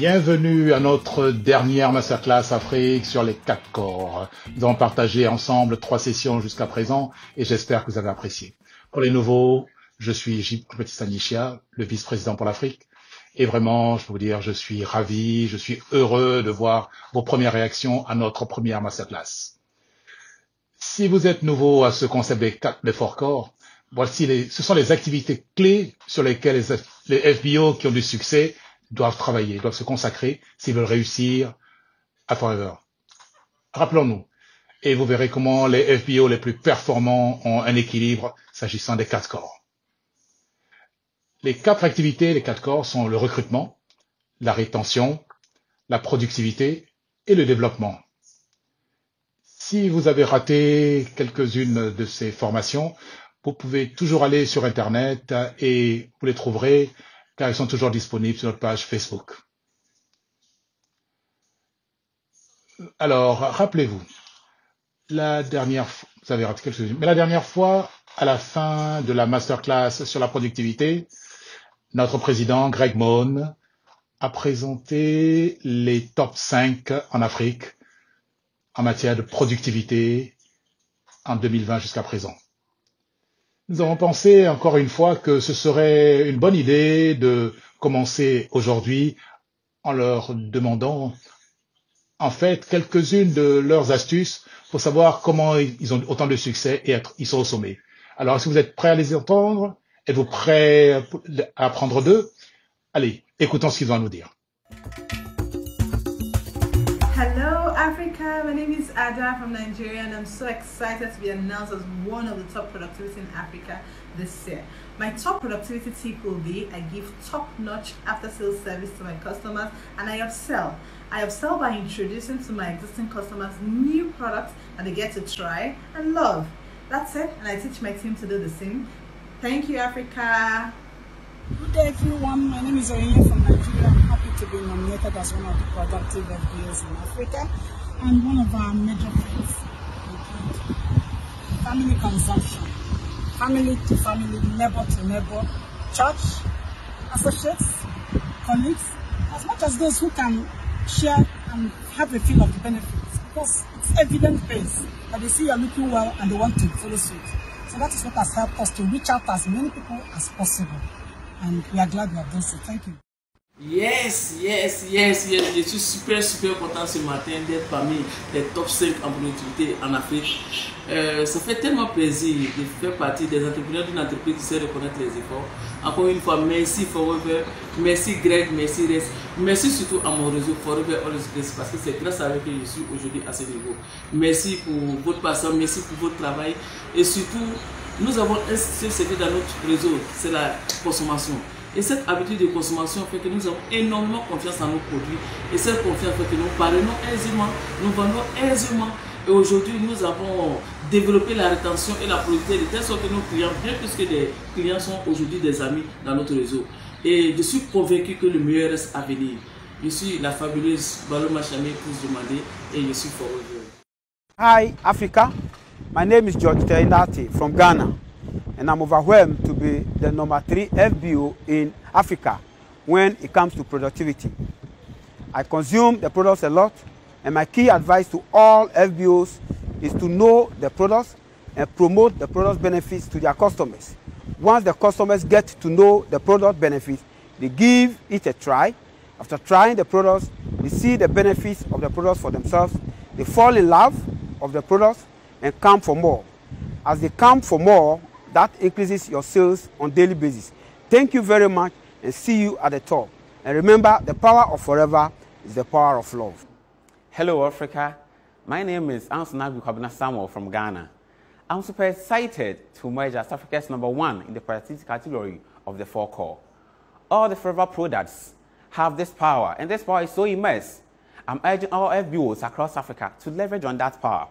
Bienvenue à notre dernière masterclass Afrique sur les 4 corps. Nous avons partagé ensemble 3 sessions jusqu'à présent et j'espère que vous avez apprécié. Pour les nouveaux, je suis J. Nishia, le vice-président pour l'Afrique. Et vraiment, je peux vous dire, je suis ravi, je suis heureux de voir vos premières réactions à notre première masterclass. Si vous êtes nouveau à ce concept des 4 corps, voici ce sont les activités clés sur lesquelles les FBO qui ont du succès doivent travailler, doivent se consacrer s'ils veulent réussir à Forever. Rappelons-nous, et vous verrez comment les FBO les plus performants ont un équilibre s'agissant des 4 corps. Les 4 activités, les 4 corps sont le recrutement, la rétention, la productivité et le développement. Si vous avez raté quelques-unes de ces formations, vous pouvez toujours aller sur Internet et vous les trouverez car ils sont toujours disponibles sur notre page Facebook. Alors, rappelez-vous, la dernière fois, à la fin de la masterclass sur la productivité, notre président, Greg Mohn, a présenté les top 5 en Afrique en matière de productivité en 2020 jusqu'à présent. Nous avons pensé encore une fois que ce serait une bonne idée de commencer aujourd'hui en leur demandant en fait quelques-unes de leurs astuces pour savoir comment ils ont autant de succès et ils sont au sommet. Alors, si vous êtes prêts à les entendre, êtes-vous prêts à apprendre d'eux? Allez, écoutons ce qu'ils ont à nous dire. Hello Africa, my name is Ada from Nigeria and I'm so excited to be announced as one of the top productivity in Africa this year. My top productivity tip will be I give top-notch after-sales service to my customers and I upsell. I upsell by introducing to my existing customers new products that they get to try and love. That's it, and I teach my team to do the same. Thank you, Africa. Good day everyone, my name is Oyenye from Nigeria. I'm happy to be nominated as one of the productive FBOs in Africa and one of our major things include family consumption, family to family, neighbor to neighbor, church, associates, colleagues, as much as those who can share and have a feel of the benefits, because it's evidence-based that they see you're looking well and they want to follow suit. So that is what has helped us to reach out to as many people as possible. And we are glad we have done so. Thank you. Yes. Je suis super content ce matin d'être parmi les top 5 en productivité en Afrique. Ça fait tellement plaisir de faire partie des entrepreneurs d'une entreprise qui sait reconnaître les efforts. Encore une fois, merci Forever, merci Greg, merci Res, merci surtout à mon réseau Forever Always Grace parce que c'est grâce à eux que je suis aujourd'hui à ce niveau. Merci pour votre patience, merci pour votre travail et surtout, nous avons un secret dans notre réseau, c'est la consommation. Et cette habitude de consommation fait que nous avons énormément confiance en nos produits. Et cette confiance fait que nous parvenons aisément, nous vendons aisément. Et aujourd'hui, nous avons développé la rétention et la productivité de telle sorte que nos clients, bien plus que des clients, sont aujourd'hui des amis dans notre réseau. Et je suis convaincu que le meilleur reste à venir. Je suis la fabuleuse Balo Machame pour demander et je suis Forever. Hi Africa, my name is George Teinati from Ghana. And I'm overwhelmed to be the number 3 FBO in Africa when it comes to productivity. I consume the products a lot, and my key advice to all FBOs is to know the products and promote the product benefits to their customers. Once the customers get to know the product benefits, they give it a try. After trying the products, they see the benefits of the products for themselves. They fall in love of the products and come for more. As they come for more, that increases your sales on a daily basis. Thank you very much and see you at the top. And remember, the power of Forever is the power of love. Hello Africa, my name is Ansonabi Kwabena Samuel from Ghana. I'm super excited to emerge as Africa's #1 in the productivity category of the 4 core. All the Forever products have this power and this power is so immense. I'm urging all FBOs across Africa to leverage on that power.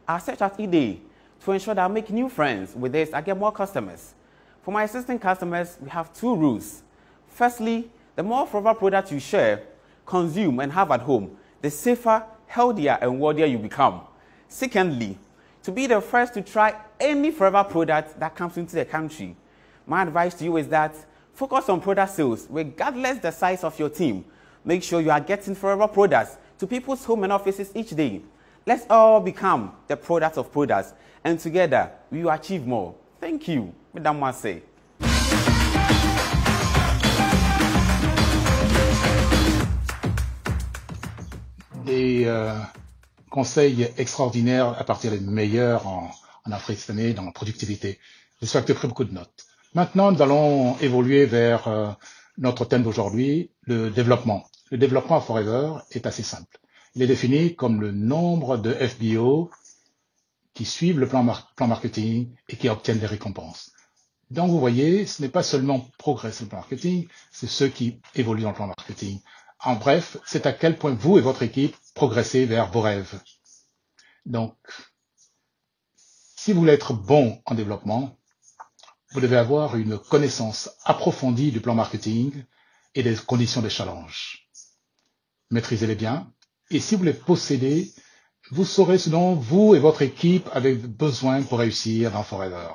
I search at eDay to ensure that I make new friends. With this, I get more customers. For my existing customers, we have 2 rules. Firstly, the more Forever products you share, consume, and have at home, the safer, healthier, and wealthier you become. Secondly, to be the first to try any Forever product that comes into the country, my advice to you is that focus on product sales, regardless the size of your team. make sure you are getting Forever products to people's home and offices each day. Let's all become the products of products, and together we will achieve more. Thank you, Madame Marseille. Des conseils extraordinaires à partir des meilleurs en Afrique cette année dans la productivité. J'espère que tu as pris beaucoup de notes. Maintenant, nous allons évoluer vers notre thème d'aujourd'hui, le développement. Le développement à Forever est assez simple. Il est défini comme le nombre de FBO qui suivent le plan marketing et qui obtiennent des récompenses. Donc, vous voyez, ce n'est pas seulement progresser le plan marketing, c'est ceux qui évoluent dans le plan marketing. En bref, c'est à quel point vous et votre équipe progressez vers vos rêves. Donc, si vous voulez être bon en développement, vous devez avoir une connaissance approfondie du plan marketing et des conditions des challenges. Maîtrisez-les bien. Et si vous les possédez, vous saurez ce dont vous et votre équipe avez besoin pour réussir dans Forever.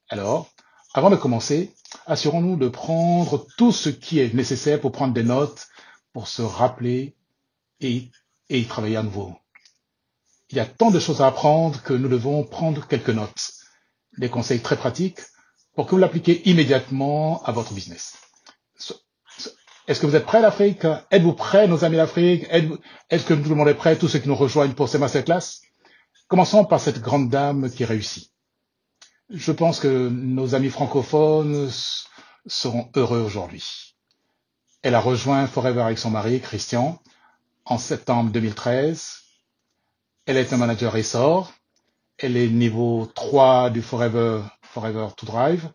Alors, avant de commencer, assurons-nous de prendre tout ce qui est nécessaire pour prendre des notes, pour se rappeler et y travailler à nouveau. Il y a tant de choses à apprendre que nous devons prendre quelques notes, des conseils très pratiques pour que vous l'appliquiez immédiatement à votre business. Est-ce que vous êtes prêts l'Afrique? Êtes-vous prêts, nos amis d'Afrique? Est-ce que tout le monde est prêt, tous ceux qui nous rejoignent pour ces masterclass? Commençons par cette grande dame qui réussit. Je pense que nos amis francophones seront heureux aujourd'hui. Elle a rejoint Forever avec son mari, Christian, en septembre 2013. Elle est un manager essor. Elle est niveau 3 du Forever to Drive.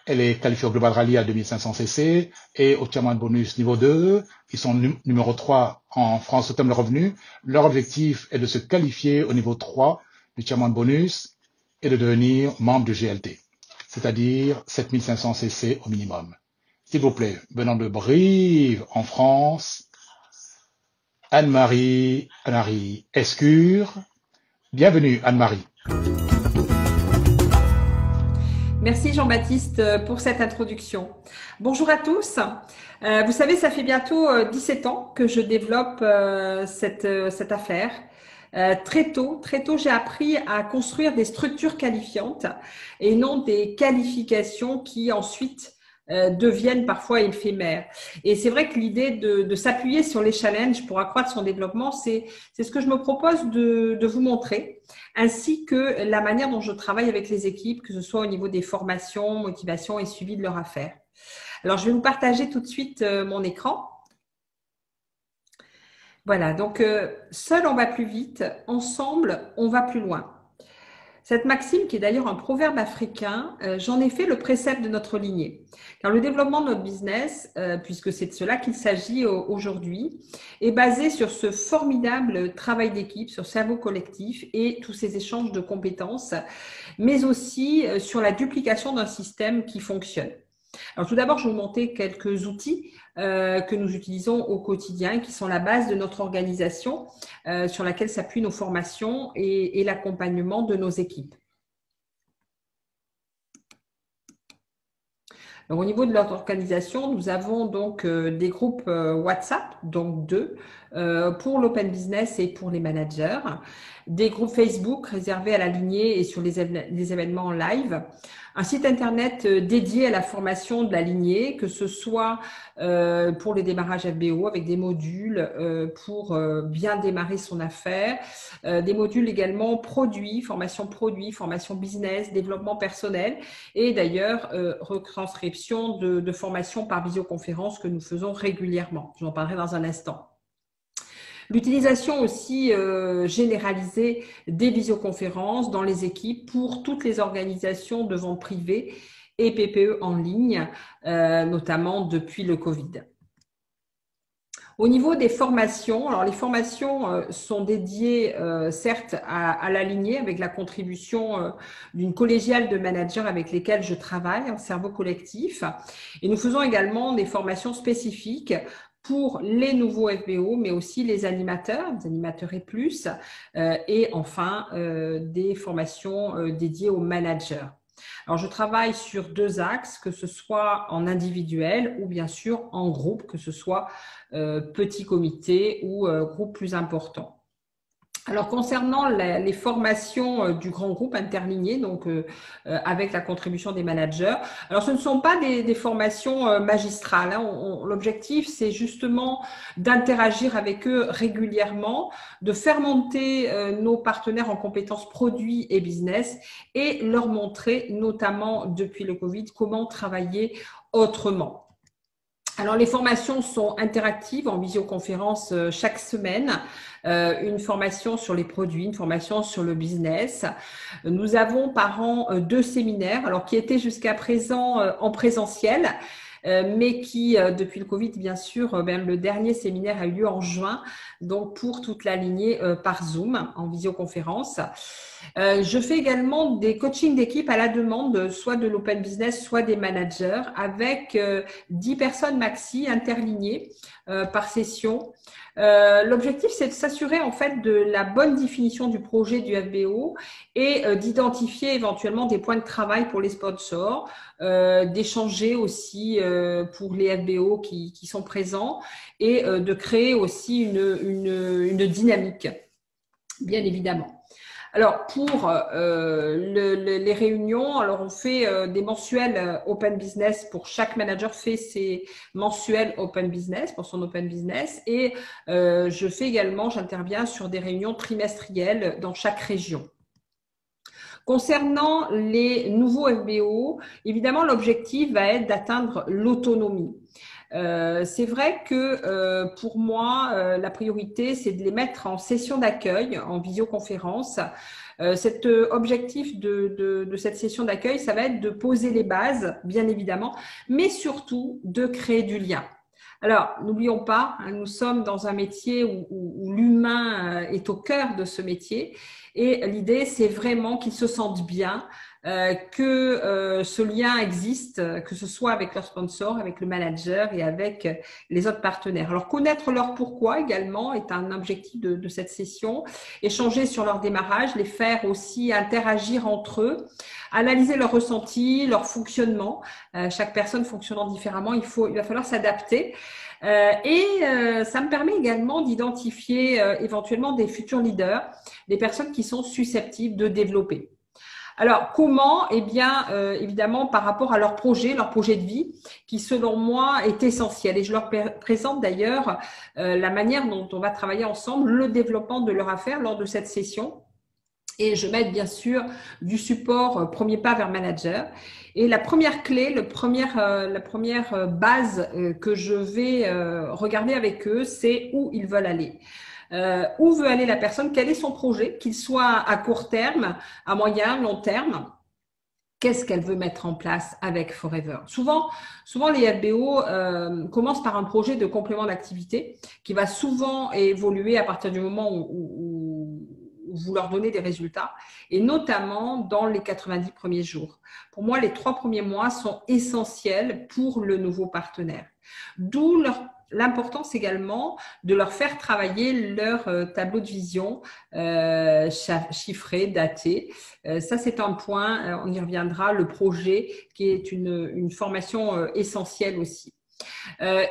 Elle est qualifiée au Global Rally à 2500 cc et au Chairman Bonus niveau 2. Ils sont numéro 3 en France au thème de revenu. Leur objectif est de se qualifier au niveau 3 du Chairman Bonus et de devenir membre du GLT, c'est-à-dire 7500 cc au minimum. S'il vous plaît, venant de Brive en France, Anne-Marie Escure. Bienvenue Anne-Marie. Merci Jean-Baptiste pour cette introduction. Bonjour à tous. Vous savez, ça fait bientôt 17 ans que je développe cette affaire. Très tôt, j'ai appris à construire des structures qualifiantes et non des qualifications qui ensuite deviennent parfois éphémères. Et c'est vrai que l'idée de s'appuyer sur les challenges pour accroître son développement, c'est ce que je me propose de vous montrer, ainsi que la manière dont je travaille avec les équipes, que ce soit au niveau des formations, motivation et suivi de leur affaire. Alors, je vais vous partager tout de suite mon écran. Voilà, donc seul on va plus vite, ensemble on va plus loin. Cette maxime, qui est d'ailleurs un proverbe africain, j'en ai fait le précepte de notre lignée. Car le développement de notre business, puisque c'est de cela qu'il s'agit aujourd'hui, est basé sur ce formidable travail d'équipe, sur cerveau collectif et tous ces échanges de compétences, mais aussi sur la duplication d'un système qui fonctionne. Alors tout d'abord, je vais vous montrer quelques outils que nous utilisons au quotidien, qui sont la base de notre organisation, sur laquelle s'appuient nos formations et l'accompagnement de nos équipes. Donc, au niveau de notre organisation, nous avons donc des groupes WhatsApp, donc 2, pour l'open business et pour les managers, des groupes Facebook réservés à la lignée et sur les événements en live, un site internet dédié à la formation de la lignée, que ce soit pour les démarrages FBO avec des modules pour bien démarrer son affaire, des modules également produits, formation business, développement personnel et d'ailleurs retranscription de formation par visioconférence que nous faisons régulièrement. J'en parlerai dans un instant. L'utilisation aussi généralisée des visioconférences dans les équipes pour toutes les organisations de vente privée et PPE en ligne, notamment depuis le Covid. Au niveau des formations, alors les formations sont dédiées certes à la lignée avec la contribution d'une collégiale de managers avec lesquels je travaille en cerveau collectif. Et nous faisons également des formations spécifiques pour les nouveaux FBO, mais aussi les animateurs et plus, et enfin des formations dédiées aux managers. Alors, je travaille sur 2 axes, que ce soit en individuel ou bien sûr en groupe, que ce soit petit comité ou groupe plus important. Alors, concernant les formations du grand groupe interligné, donc avec la contribution des managers, alors ce ne sont pas des formations magistrales. Hein. L'objectif, c'est justement d'interagir avec eux régulièrement, de faire monter nos partenaires en compétences produits et business et leur montrer, notamment depuis le Covid, comment travailler autrement. Alors, les formations sont interactives en visioconférence chaque semaine. Une formation sur les produits, une formation sur le business. Nous avons par an 2 séminaires, alors qui étaient jusqu'à présent en présentiel, mais qui, depuis le Covid, bien sûr, le dernier séminaire a eu lieu en juin, donc pour toute la lignée par Zoom, en visioconférence. Je fais également des coachings d'équipe à la demande, soit de l'open business, soit des managers, avec 10 personnes maxi interlignées par session. L'objectif, c'est de s'assurer en fait de la bonne définition du projet du FBO et d'identifier éventuellement des points de travail pour les sponsors, d'échanger aussi pour les FBO qui sont présents et de créer aussi une dynamique, bien évidemment. Alors, pour les réunions, alors on fait des mensuels Open Business pour chaque manager fait ses mensuels Open Business pour son Open Business et j'interviens sur des réunions trimestrielles dans chaque région. Concernant les nouveaux FBO, évidemment, l'objectif va être d'atteindre l'autonomie. C'est vrai que pour moi, la priorité, c'est de les mettre en session d'accueil, en visioconférence. Cet objectif de cette session d'accueil, ça va être de poser les bases, bien évidemment, mais surtout de créer du lien. Alors, n'oublions pas, hein, nous sommes dans un métier où l'humain est au cœur de ce métier et l'idée, c'est vraiment qu'ils se sentent bien, que ce lien existe, que ce soit avec leur sponsor, avec le manager et avec les autres partenaires. Alors, connaître leur pourquoi également est un objectif de cette session. Échanger sur leur démarrage, les faire aussi interagir entre eux, analyser leurs ressentis, leur fonctionnement. Chaque personne fonctionnant différemment, il va falloir s'adapter. Ça me permet également d'identifier éventuellement des futurs leaders, des personnes qui sont susceptibles de développer. Alors, comment? Eh bien, évidemment, par rapport à leur projet de vie, qui selon moi est essentiel. Et je leur présente d'ailleurs la manière dont on va travailler ensemble, le développement de leur affaire lors de cette session. Et je mets bien sûr du support premier pas vers manager. Et la première clé, la première base que je vais regarder avec eux, c'est où ils veulent aller. Où veut aller la personne, quel est son projet, qu'il soit à court terme, à moyen, long terme. Qu'est-ce qu'elle veut mettre en place avec Forever? Souvent les FBO commencent par un projet de complément d'activité qui va souvent évoluer à partir du moment où vous leur donnez des résultats, et notamment dans les 90 premiers jours. Pour moi, les 3 premiers mois sont essentiels pour le nouveau partenaire. D'où l'importance également de leur faire travailler leur tableau de vision chiffré, daté. Ça, c'est un point, on y reviendra, le projet qui est une formation essentielle aussi.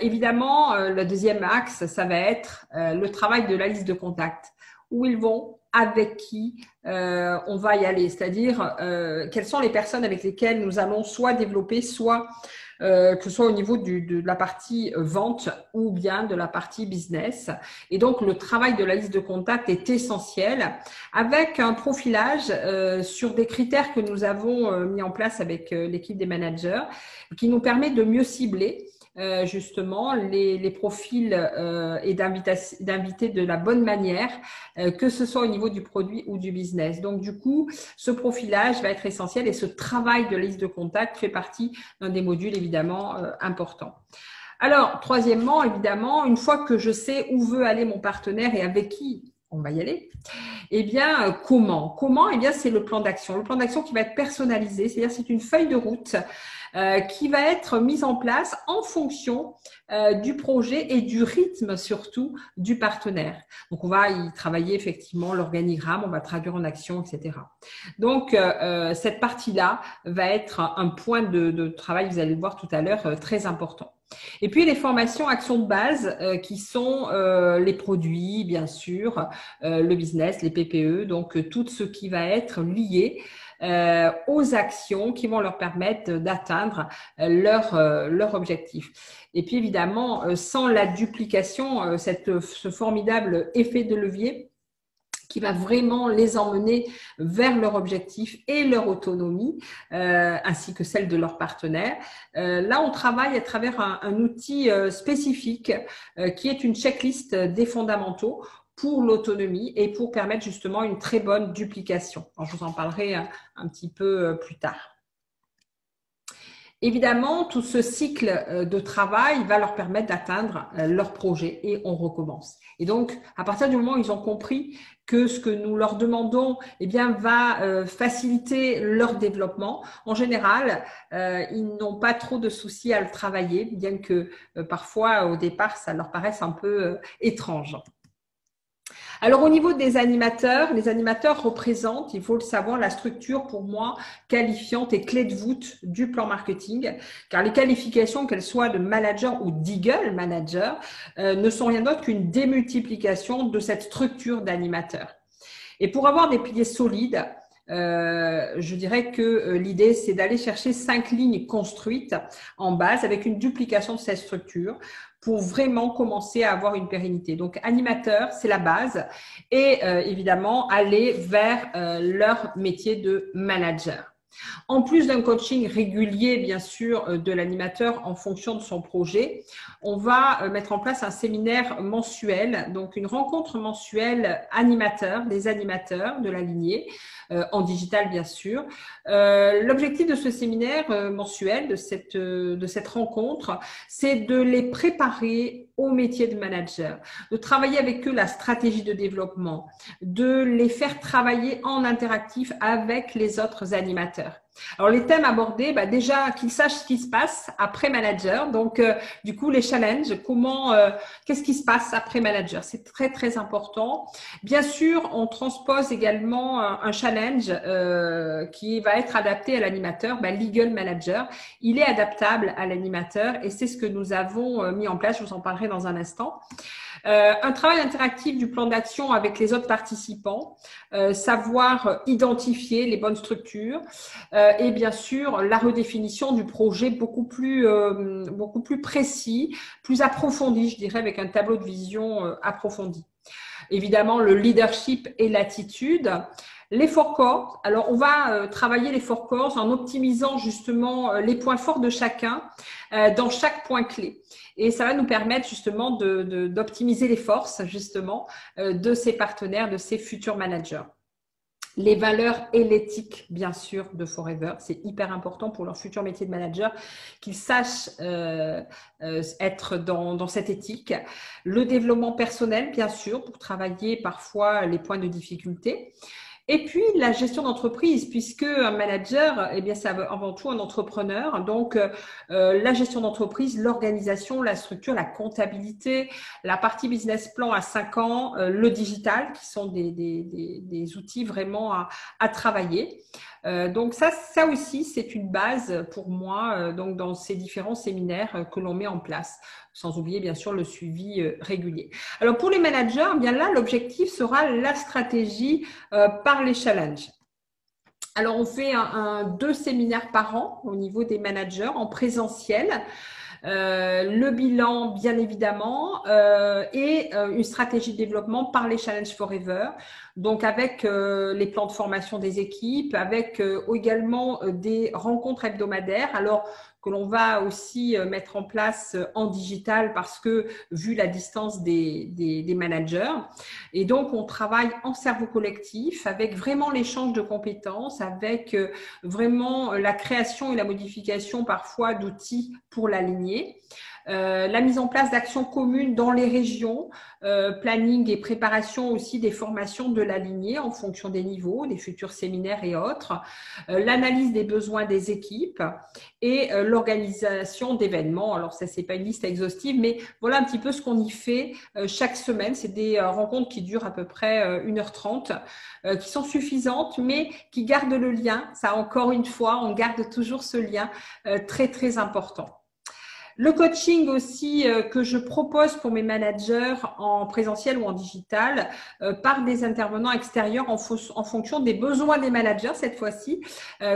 Évidemment, le deuxième axe, ça va être le travail de la liste de contacts. Où ils vont, avec qui on va y aller, c'est-à-dire quelles sont les personnes avec lesquelles nous allons soit développer, soit que ce soit au niveau de la partie vente ou bien de la partie business. Et donc, le travail de la liste de contacts est essentiel avec un profilage sur des critères que nous avons mis en place avec l'équipe des managers qui nous permet de mieux cibler justement les profils et d'inviter de la bonne manière, que ce soit au niveau du produit ou du business. Donc, du coup, ce profilage va être essentiel et ce travail de liste de contacts fait partie d'un des modules évidemment importants. Alors, troisièmement, évidemment, une fois que je sais où veut aller mon partenaire et avec qui on va y aller. Eh bien, comment? Comment? Eh bien, c'est le plan d'action. Le plan d'action qui va être personnalisé, c'est-à-dire c'est une feuille de route qui va être mise en place en fonction du projet et du rythme surtout du partenaire. Donc, on va y travailler effectivement l'organigramme, on va traduire en action, etc. Donc, cette partie-là va être un point de travail, vous allez le voir tout à l'heure, très important. Et puis, les formations actions de base qui sont les produits, bien sûr, le business, les PPE, donc tout ce qui va être lié aux actions qui vont leur permettre d'atteindre leur objectif. Et puis évidemment, sans la duplication, ce formidable effet de levier qui va vraiment les emmener vers leur objectif et leur autonomie, ainsi que celle de leurs partenaires. Là, on travaille à travers un outil spécifique qui est une checklist des fondamentaux pour l'autonomie et pour permettre justement une très bonne duplication. Alors, je vous en parlerai un petit peu plus tard. Évidemment, tout ce cycle de travail va leur permettre d'atteindre leur projet et on recommence. Et donc, à partir du moment où ils ont compris que ce que nous leur demandons eh bien, va faciliter leur développement, en général, ils n'ont pas trop de soucis à le travailler, bien que parfois, au départ, ça leur paraisse un peu étrange. Alors, au niveau des animateurs, les animateurs représentent, il faut le savoir, la structure pour moi qualifiante et clé de voûte du plan marketing, car les qualifications, qu'elles soient de manager ou d'eagle manager, ne sont rien d'autre qu'une démultiplication de cette structure d'animateur. Et pour avoir des piliers solides, je dirais que l'idée, c'est d'aller chercher 5 lignes construites en base avec une duplication de cette structure pour vraiment commencer à avoir une pérennité. Donc, animateur, c'est la base et évidemment, aller vers leur métier de manager. En plus d'un coaching régulier, bien sûr, de l'animateur en fonction de son projet, on va mettre en place un séminaire mensuel, donc une rencontre mensuelle animateur, des animateurs de la lignée, en digital bien sûr. L'objectif de ce séminaire mensuel, de cette rencontre, c'est de les préparer au métier de manager, de travailler avec eux la stratégie de développement, de les faire travailler en interactif avec les autres animateurs. Alors, les thèmes abordés, déjà qu'ils sachent ce qui se passe après manager. Donc, du coup, les challenges, qu'est-ce qui se passe après manager? C'est très, très important. Bien sûr, on transpose également un challenge qui va être adapté à l'animateur. L'eagle manager, il est adaptable à l'animateur et c'est ce que nous avons mis en place. Je vous en parlerai dans un instant. Un travail interactif du plan d'action avec les autres participants, savoir identifier les bonnes structures et bien sûr la redéfinition du projet beaucoup plus précis, plus approfondi, je dirais, avec un tableau de vision approfondi. Évidemment, le leadership et l'attitude. Les 4 cores, alors on va travailler les 4 cores en optimisant justement les points forts de chacun dans chaque point clé. Et ça va nous permettre justement d'optimiser les forces justement de ces partenaires, de ces futurs managers. Les valeurs et l'éthique, bien sûr, de Forever. C'est hyper important pour leur futur métier de manager qu'ils sachent être dans cette éthique. Le développement personnel, bien sûr, pour travailler parfois les points de difficulté. Et puis, la gestion d'entreprise, puisque un manager, c'est avant tout un entrepreneur. Donc, la gestion d'entreprise, l'organisation, la structure, la comptabilité, la partie business plan à 5 ans, le digital, qui sont des outils vraiment à travailler. Donc, ça aussi, c'est une base pour moi donc dans ces différents séminaires que l'on met en place. Sans oublier, bien sûr, le suivi régulier. Alors, pour les managers, bien là, l'objectif sera la stratégie par les challenges. Alors, on fait 2 séminaires par an au niveau des managers en présentiel. Le bilan, bien évidemment, et une stratégie de développement par les Challenge Forever. Donc, avec les plans de formation des équipes, avec également des rencontres hebdomadaires. Alors, que l'on va aussi mettre en place en digital parce que vu la distance des managers. Et donc, on travaille en cerveau collectif avec vraiment l'échange de compétences, avec vraiment la création et la modification parfois d'outils pour l'aligner. lignée. La mise en place d'actions communes dans les régions, planning et préparation aussi des formations de la lignée en fonction des niveaux, des futurs séminaires et autres, l'analyse des besoins des équipes et l'organisation d'événements. Alors ça, c'est pas une liste exhaustive, mais voilà un petit peu ce qu'on y fait chaque semaine. C'est des rencontres qui durent à peu près 1h30, qui sont suffisantes, mais qui gardent le lien. Ça, encore une fois, on garde toujours ce lien très, très important. Le coaching aussi que je propose pour mes managers en présentiel ou en digital par des intervenants extérieurs en fonction des besoins des managers cette fois-ci.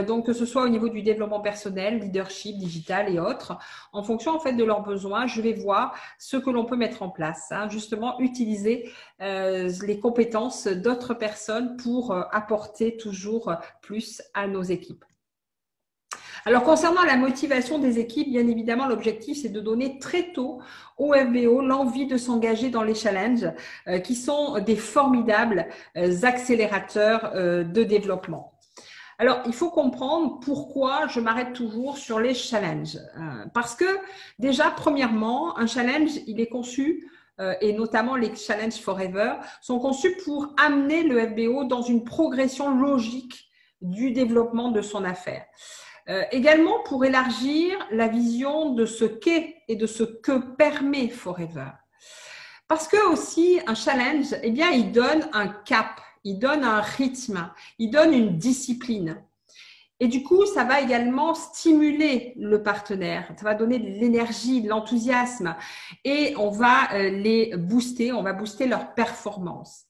Donc que ce soit au niveau du développement personnel, leadership, digital et autres. En fonction en fait de leurs besoins, je vais voir ce que l'on peut mettre en place. Hein, justement, utiliser les compétences d'autres personnes pour apporter toujours plus à nos équipes. Alors, concernant la motivation des équipes, bien évidemment, l'objectif, c'est de donner très tôt au FBO l'envie de s'engager dans les challenges qui sont des formidables accélérateurs de développement. Alors, il faut comprendre pourquoi je m'arrête toujours sur les challenges. Parce que déjà, premièrement, un challenge, il est conçu et notamment les Challenge Forever sont conçus pour amener le FBO dans une progression logique du développement de son affaire. Également pour élargir la vision de ce qu'est et de ce que permet Forever. Parce que aussi un challenge, eh bien, il donne un cap, il donne un rythme, il donne une discipline. Et du coup, ça va également stimuler le partenaire, ça va donner de l'énergie, de l'enthousiasme et on va les booster, on va booster leur performance.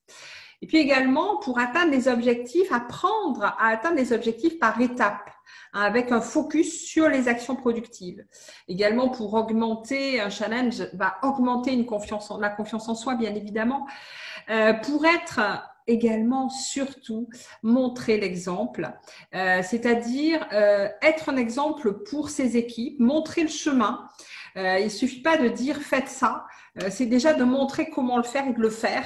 Et puis également, pour atteindre des objectifs, apprendre à atteindre des objectifs par étapes, hein, avec un focus sur les actions productives. Également, pour augmenter un challenge, va augmenter la confiance en soi, bien évidemment. Pour être également, surtout, montrer l'exemple, c'est-à-dire être un exemple pour ses équipes, montrer le chemin. Il ne suffit pas de dire « faites ça », c'est déjà de montrer comment le faire et de le faire.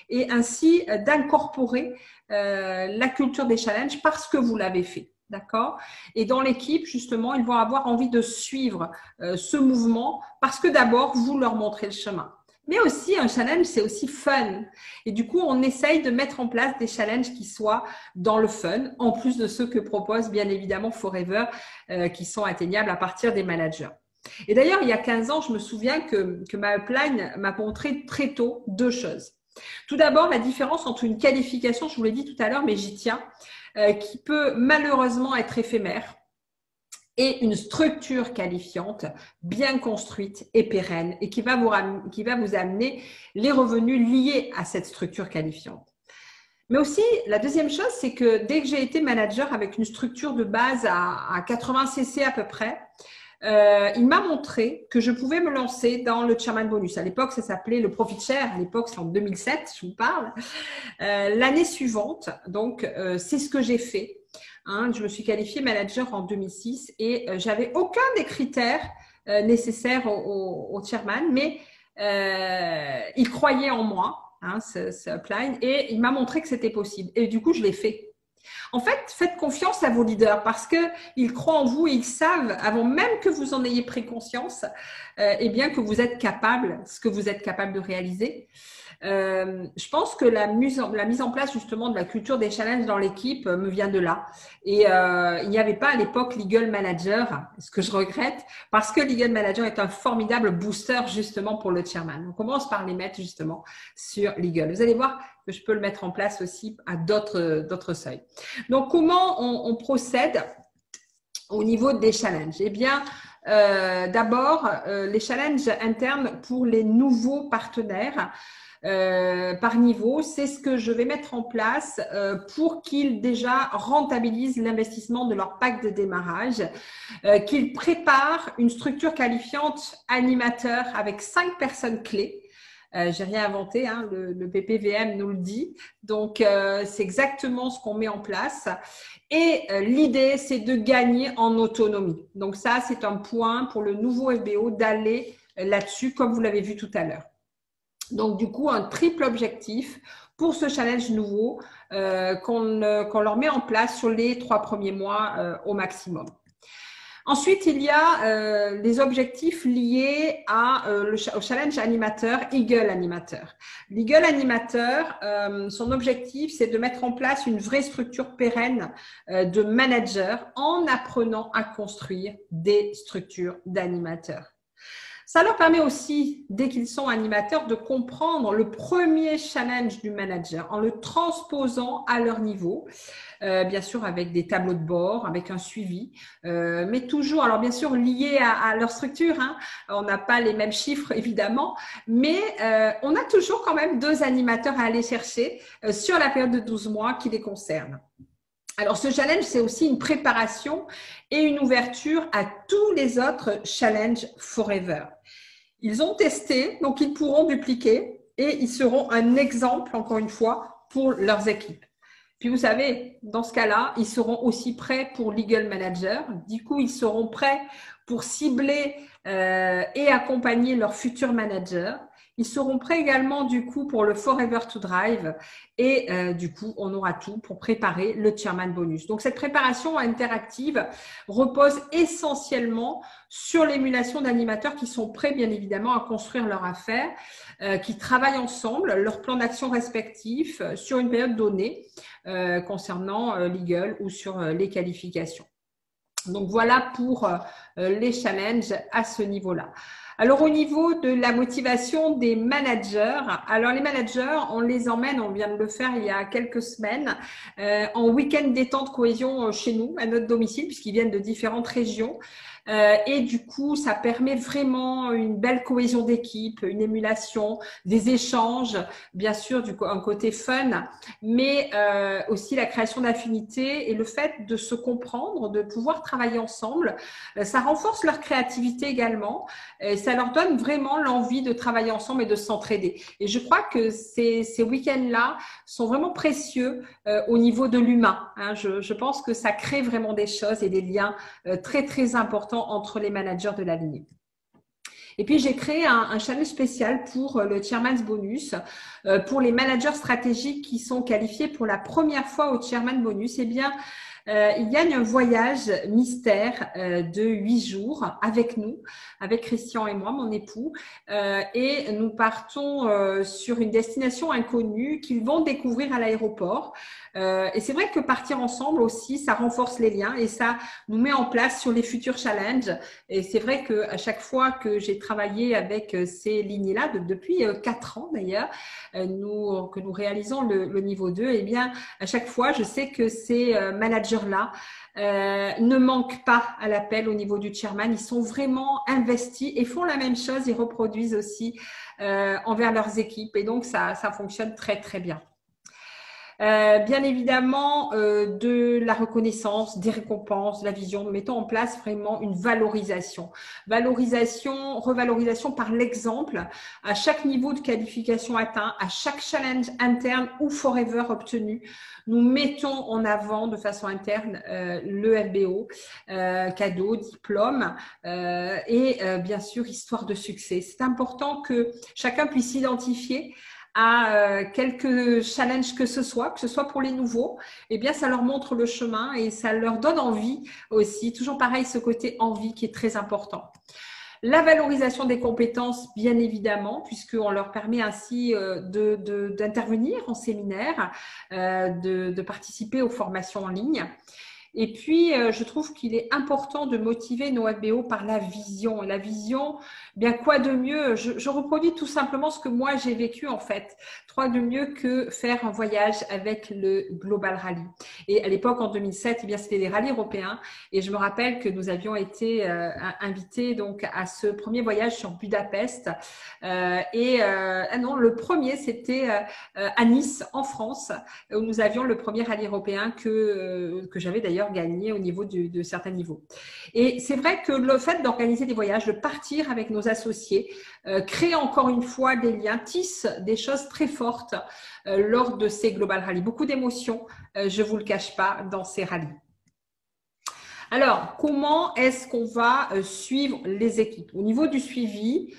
Et ainsi d'incorporer la culture des challenges parce que vous l'avez fait, d'accord? Et dans l'équipe, justement, ils vont avoir envie de suivre ce mouvement parce que d'abord, vous leur montrez le chemin. Mais aussi, un challenge, c'est aussi fun. Et du coup, on essaye de mettre en place des challenges qui soient dans le fun, en plus de ceux que propose bien évidemment Forever, qui sont atteignables à partir des managers. Et d'ailleurs, il y a 15 ans, je me souviens que ma upline m'a montré très tôt deux choses. Tout d'abord, la différence entre une qualification, je vous l'ai dit tout à l'heure, mais j'y tiens, qui peut malheureusement être éphémère, et une structure qualifiante, bien construite et pérenne, et qui va vous amener les revenus liés à cette structure qualifiante. Mais aussi, la deuxième chose, c'est que dès que j'ai été manager avec une structure de base à 80 cc à peu près, il m'a montré que je pouvais me lancer dans le Chairman Bonus. À l'époque, ça s'appelait le Profit Share. À l'époque, c'est en 2007, je vous parle. L'année suivante, donc, c'est ce que j'ai fait. Hein, je me suis qualifiée manager en 2006 et j'avais aucun des critères nécessaires au Chairman, mais il croyait en moi, hein, ce upline, et il m'a montré que c'était possible. Et du coup, je l'ai fait. En fait, faites confiance à vos leaders parce qu'ils croient en vous et ils savent, avant même que vous en ayez pris conscience, eh bien que vous êtes capable, ce que vous êtes capable de réaliser. Je pense que la mise en place justement de la culture des challenges dans l'équipe me vient de là. Et il n'y avait pas à l'époque Legal Manager, ce que je regrette, parce que Legal Manager est un formidable booster justement pour le chairman. On commence par les mettre justement sur Legal. Vous allez voir que je peux le mettre en place aussi à d'autres seuils. Donc, comment on procède au niveau des challenges? Eh bien, d'abord, les challenges internes pour les nouveaux partenaires par niveau, c'est ce que je vais mettre en place pour qu'ils déjà rentabilisent l'investissement de leur pack de démarrage, qu'ils préparent une structure qualifiante animateur avec 5 personnes clés. J'ai rien inventé, hein, le PPVM nous le dit. Donc, c'est exactement ce qu'on met en place. Et l'idée, c'est de gagner en autonomie. Donc, ça, c'est un point pour le nouveau FBO d'aller là-dessus, comme vous l'avez vu tout à l'heure. Donc, du coup, un triple objectif pour ce challenge nouveau qu'on leur met en place sur les 3 premiers mois au maximum. Ensuite, il y a les objectifs liés au challenge animateur, Eagle Animateur. L'Eagle Animateur, son objectif, c'est de mettre en place une vraie structure pérenne de managers en apprenant à construire des structures d'animateurs. Ça leur permet aussi, dès qu'ils sont animateurs, de comprendre le premier challenge du manager en le transposant à leur niveau. Bien sûr avec des tableaux de bord, avec un suivi, mais toujours, alors bien sûr lié à leur structure, hein. On n'a pas les mêmes chiffres évidemment, mais on a toujours quand même 2 animateurs à aller chercher sur la période de 12 mois qui les concerne. Alors ce challenge, c'est aussi une préparation et une ouverture à tous les autres challenges forever. Ils ont testé, donc ils pourront dupliquer et ils seront un exemple, encore une fois, pour leurs équipes. Puis vous savez, dans ce cas-là, ils seront aussi prêts pour Legal Manager. Du coup, ils seront prêts pour cibler et accompagner leurs futurs managers. Ils seront prêts également du coup pour le Forever to Drive et du coup, on aura tout pour préparer le Chairman Bonus. Donc, cette préparation interactive repose essentiellement sur l'émulation d'animateurs qui sont prêts, bien évidemment, à construire leur affaire, qui travaillent ensemble, leur plan d'action respectif sur une période donnée concernant Legal ou sur les qualifications. Donc, voilà pour les challenges à ce niveau-là. Alors, au niveau de la motivation des managers, alors les managers, on les emmène, on vient de le faire il y a quelques semaines, en week-end détente cohésion chez nous, à notre domicile, puisqu'ils viennent de différentes régions. Et du coup, ça permet vraiment une belle cohésion d'équipe, une émulation, des échanges, bien sûr, un côté fun, mais aussi la création d'affinités et le fait de se comprendre, de pouvoir travailler ensemble. Ça renforce leur créativité également. Et ça leur donne vraiment l'envie de travailler ensemble et de s'entraider. Et je crois que ces week-ends-là sont vraiment précieux au niveau de l'humain, hein. Je pense que ça crée vraiment des choses et des liens très, très importants entre les managers de la lignée. Et puis, j'ai créé un challenge spécial pour le Chairman's Bonus, pour les managers stratégiques qui sont qualifiés pour la première fois au Chairman Bonus. Eh bien, il gagne un voyage mystère de 8 jours avec nous, avec Christian et moi, mon époux, et nous partons sur une destination inconnue qu'ils vont découvrir à l'aéroport. Et c'est vrai que partir ensemble aussi, ça renforce les liens et ça nous met en place sur les futurs challenges. Et c'est vrai qu'à chaque fois que j'ai travaillé avec ces lignées-là, depuis 4 ans d'ailleurs, que nous réalisons le niveau 2, eh bien, à chaque fois, je sais que ces managers-là ne manquent pas à l'appel au niveau du chairman. Ils sont vraiment investis et font la même chose. Ils reproduisent aussi envers leurs équipes. Et donc, ça fonctionne très, très bien. Bien évidemment, de la reconnaissance, des récompenses, de la vision. Nous mettons en place vraiment une valorisation. Revalorisation par l'exemple à chaque niveau de qualification atteint, à chaque challenge interne ou forever obtenu. Nous mettons en avant de façon interne le FBO, cadeau, diplôme et bien sûr, histoire de succès. C'est important que chacun puisse s'identifier à quelques challenges que ce soit pour les nouveaux, eh bien, ça leur montre le chemin et ça leur donne envie aussi. Toujours pareil, ce côté envie qui est très important. La valorisation des compétences, bien évidemment, puisqu'on leur permet ainsi d'intervenir en séminaire, de participer aux formations en ligne. Et puis, je trouve qu'il est important de motiver nos FBO par la vision. Et la vision, bien quoi de mieux, je reproduis tout simplement ce que moi j'ai vécu en fait. Quoi de mieux que faire un voyage avec le Global Rally. Et à l'époque, en 2007, eh bien, c'était des rallyes européens. Et je me rappelle que nous avions été invités donc à ce premier voyage sur Budapest. Non, le premier, c'était à Nice, en France, où nous avions le premier rallye européen que j'avais d'ailleurs gagné au niveau de certains niveaux. Et c'est vrai que le fait d'organiser des voyages, de partir avec nos associés, crée encore une fois des liens, tisse des choses très fortes lors de ces Global Rally. Beaucoup d'émotions, je ne vous le cache pas, dans ces rallyes. Alors, comment est-ce qu'on va suivre les équipes? Au niveau du suivi,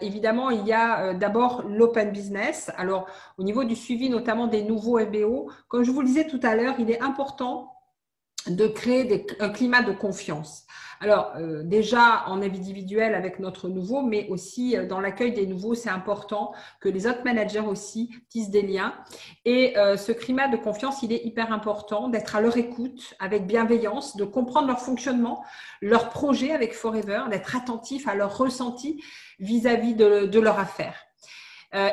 évidemment, il y a d'abord l'open business. Alors, au niveau du suivi, notamment des nouveaux FBO, comme je vous le disais tout à l'heure, il est important de créer un climat de confiance. Alors, déjà en individuel avec notre nouveau, mais aussi dans l'accueil des nouveaux, c'est important que les autres managers aussi tissent des liens. Et ce climat de confiance, il est hyper important d'être à leur écoute avec bienveillance, de comprendre leur fonctionnement, leur projet avec Forever, d'être attentif à leur ressenti vis-à-vis de leur affaire.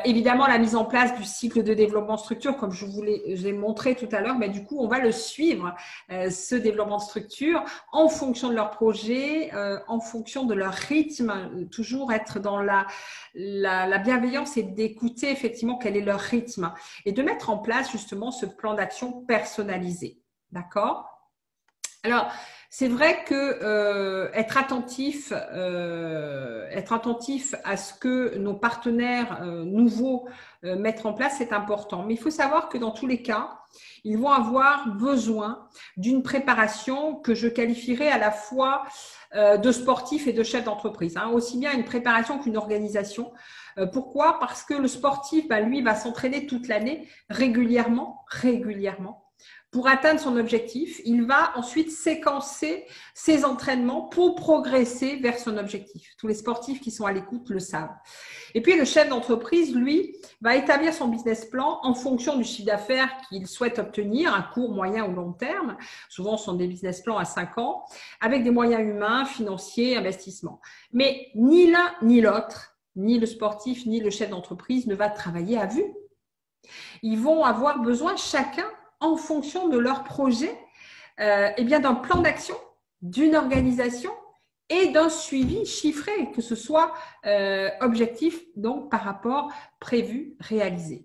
Évidemment, la mise en place du cycle de développement structure, comme je vous l'ai montré tout à l'heure, mais du coup, on va le suivre, ce développement de structure, en fonction de leur projet, en fonction de leur rythme, toujours être dans la bienveillance et d'écouter effectivement quel est leur rythme et de mettre en place justement ce plan d'action personnalisé. D'accord ? Alors, c'est vrai que être attentif à ce que nos partenaires nouveaux mettent en place, c'est important. Mais il faut savoir que dans tous les cas, ils vont avoir besoin d'une préparation que je qualifierais à la fois de sportif et de chef d'entreprise, hein, aussi bien une préparation qu'une organisation. Pourquoi ? Parce que le sportif, lui, va s'entraîner toute l'année régulièrement. Pour atteindre son objectif, il va ensuite séquencer ses entraînements pour progresser vers son objectif. Tous les sportifs qui sont à l'écoute le savent. Et puis, le chef d'entreprise, lui, va établir son business plan en fonction du chiffre d'affaires qu'il souhaite obtenir à court, moyen ou long terme. Souvent, ce sont des business plans à 5 ans, avec des moyens humains, financiers, investissements. Mais ni l'un ni l'autre, ni le sportif, ni le chef d'entreprise ne va travailler à vue. Ils vont avoir besoin chacun en fonction de leur projet, d'un plan d'action, d'une organisation et d'un suivi chiffré, que ce soit objectif donc par rapport prévu, réalisé.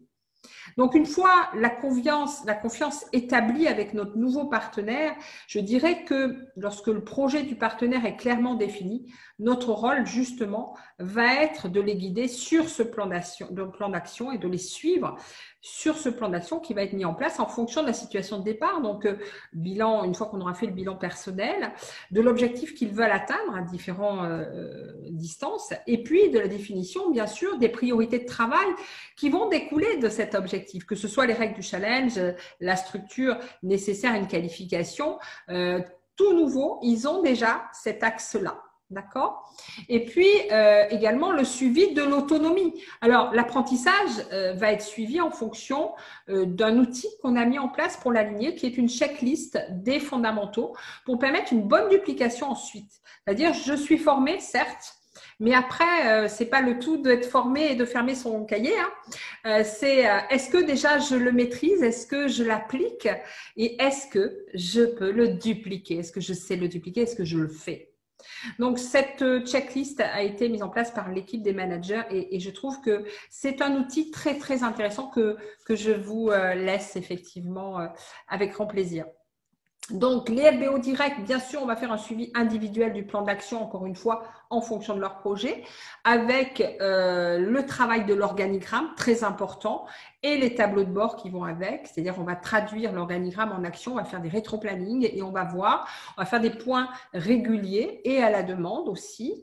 Donc, une fois la confiance établie avec notre nouveau partenaire, je dirais que lorsque le projet du partenaire est clairement défini, notre rôle, justement, va être de les guider sur ce plan d'action et de les suivre sur ce plan d'action qui va être mis en place en fonction de la situation de départ. Donc, une fois qu'on aura fait le bilan personnel, de l'objectif qu'ils veulent atteindre à différentes distances, et puis de la définition, bien sûr, des priorités de travail qui vont découler de cet objectif, que ce soit les règles du challenge, la structure nécessaire à une qualification. Tout nouveau, ils ont déjà cet axe-là. D'accord ? Et puis, également, le suivi de l'autonomie. Alors, l'apprentissage va être suivi en fonction d'un outil qu'on a mis en place pour l'aligner, qui est une checklist des fondamentaux pour permettre une bonne duplication ensuite. C'est-à-dire, je suis formée, certes, mais après, c'est pas le tout d'être formé et de fermer son cahier. Hein. Est-ce que déjà je le maîtrise? Est-ce que je l'applique? Et est-ce que je peux le dupliquer? Est-ce que je sais le dupliquer? Est-ce que je le fais? Donc, cette checklist a été mise en place par l'équipe des managers et je trouve que c'est un outil très, très intéressant que je vous laisse effectivement avec grand plaisir. Donc, les FBO directs, bien sûr, on va faire un suivi individuel du plan d'action, encore une fois, en fonction de leur projet, avec le travail de l'organigramme, très important, et les tableaux de bord qui vont avec, c'est-à-dire on va traduire l'organigramme en action, on va faire des rétro-planning et on va faire des points réguliers et à la demande aussi.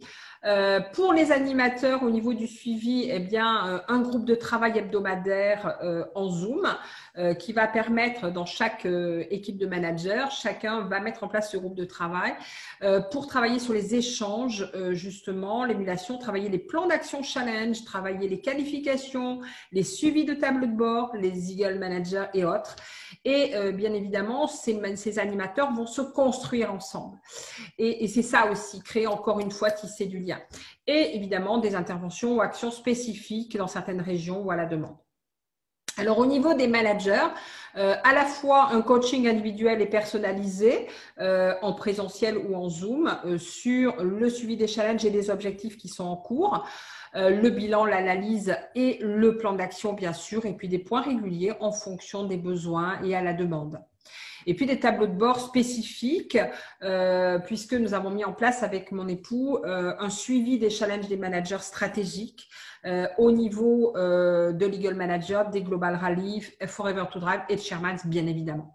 Pour les animateurs, au niveau du suivi, un groupe de travail hebdomadaire en Zoom qui va permettre dans chaque équipe de managers, chacun va mettre en place ce groupe de travail pour travailler sur les échanges, justement, l'émulation, travailler les plans d'action challenge, travailler les qualifications, les suivis de tableaux de bord, les Eagle Managers et autres. Et bien évidemment, ces animateurs vont se construire ensemble. Et c'est ça aussi, créer encore une fois, tisser du lien. Et évidemment, des interventions ou actions spécifiques dans certaines régions ou à la demande. Alors, au niveau des managers, à la fois un coaching individuel et personnalisé en présentiel ou en Zoom sur le suivi des challenges et des objectifs qui sont en cours, le bilan, l'analyse et le plan d'action, bien sûr, et puis des points réguliers en fonction des besoins et à la demande. Et puis des tableaux de bord spécifiques, puisque nous avons mis en place avec mon époux un suivi des challenges des managers stratégiques au niveau de l'Eagle Manager, des Global Rally, Forever to Drive et de Shermans, bien évidemment.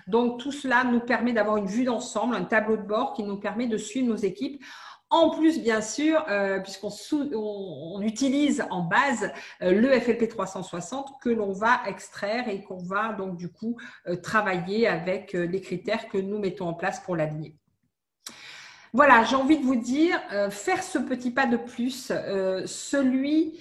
Donc, tout cela nous permet d'avoir une vue d'ensemble, un tableau de bord qui nous permet de suivre nos équipes En plus, bien sûr, puisqu'on utilise en base le FLP 360 que l'on va extraire et qu'on va donc du coup travailler avec les critères que nous mettons en place pour l'aligner. Voilà, j'ai envie de vous dire, faire ce petit pas de plus, celui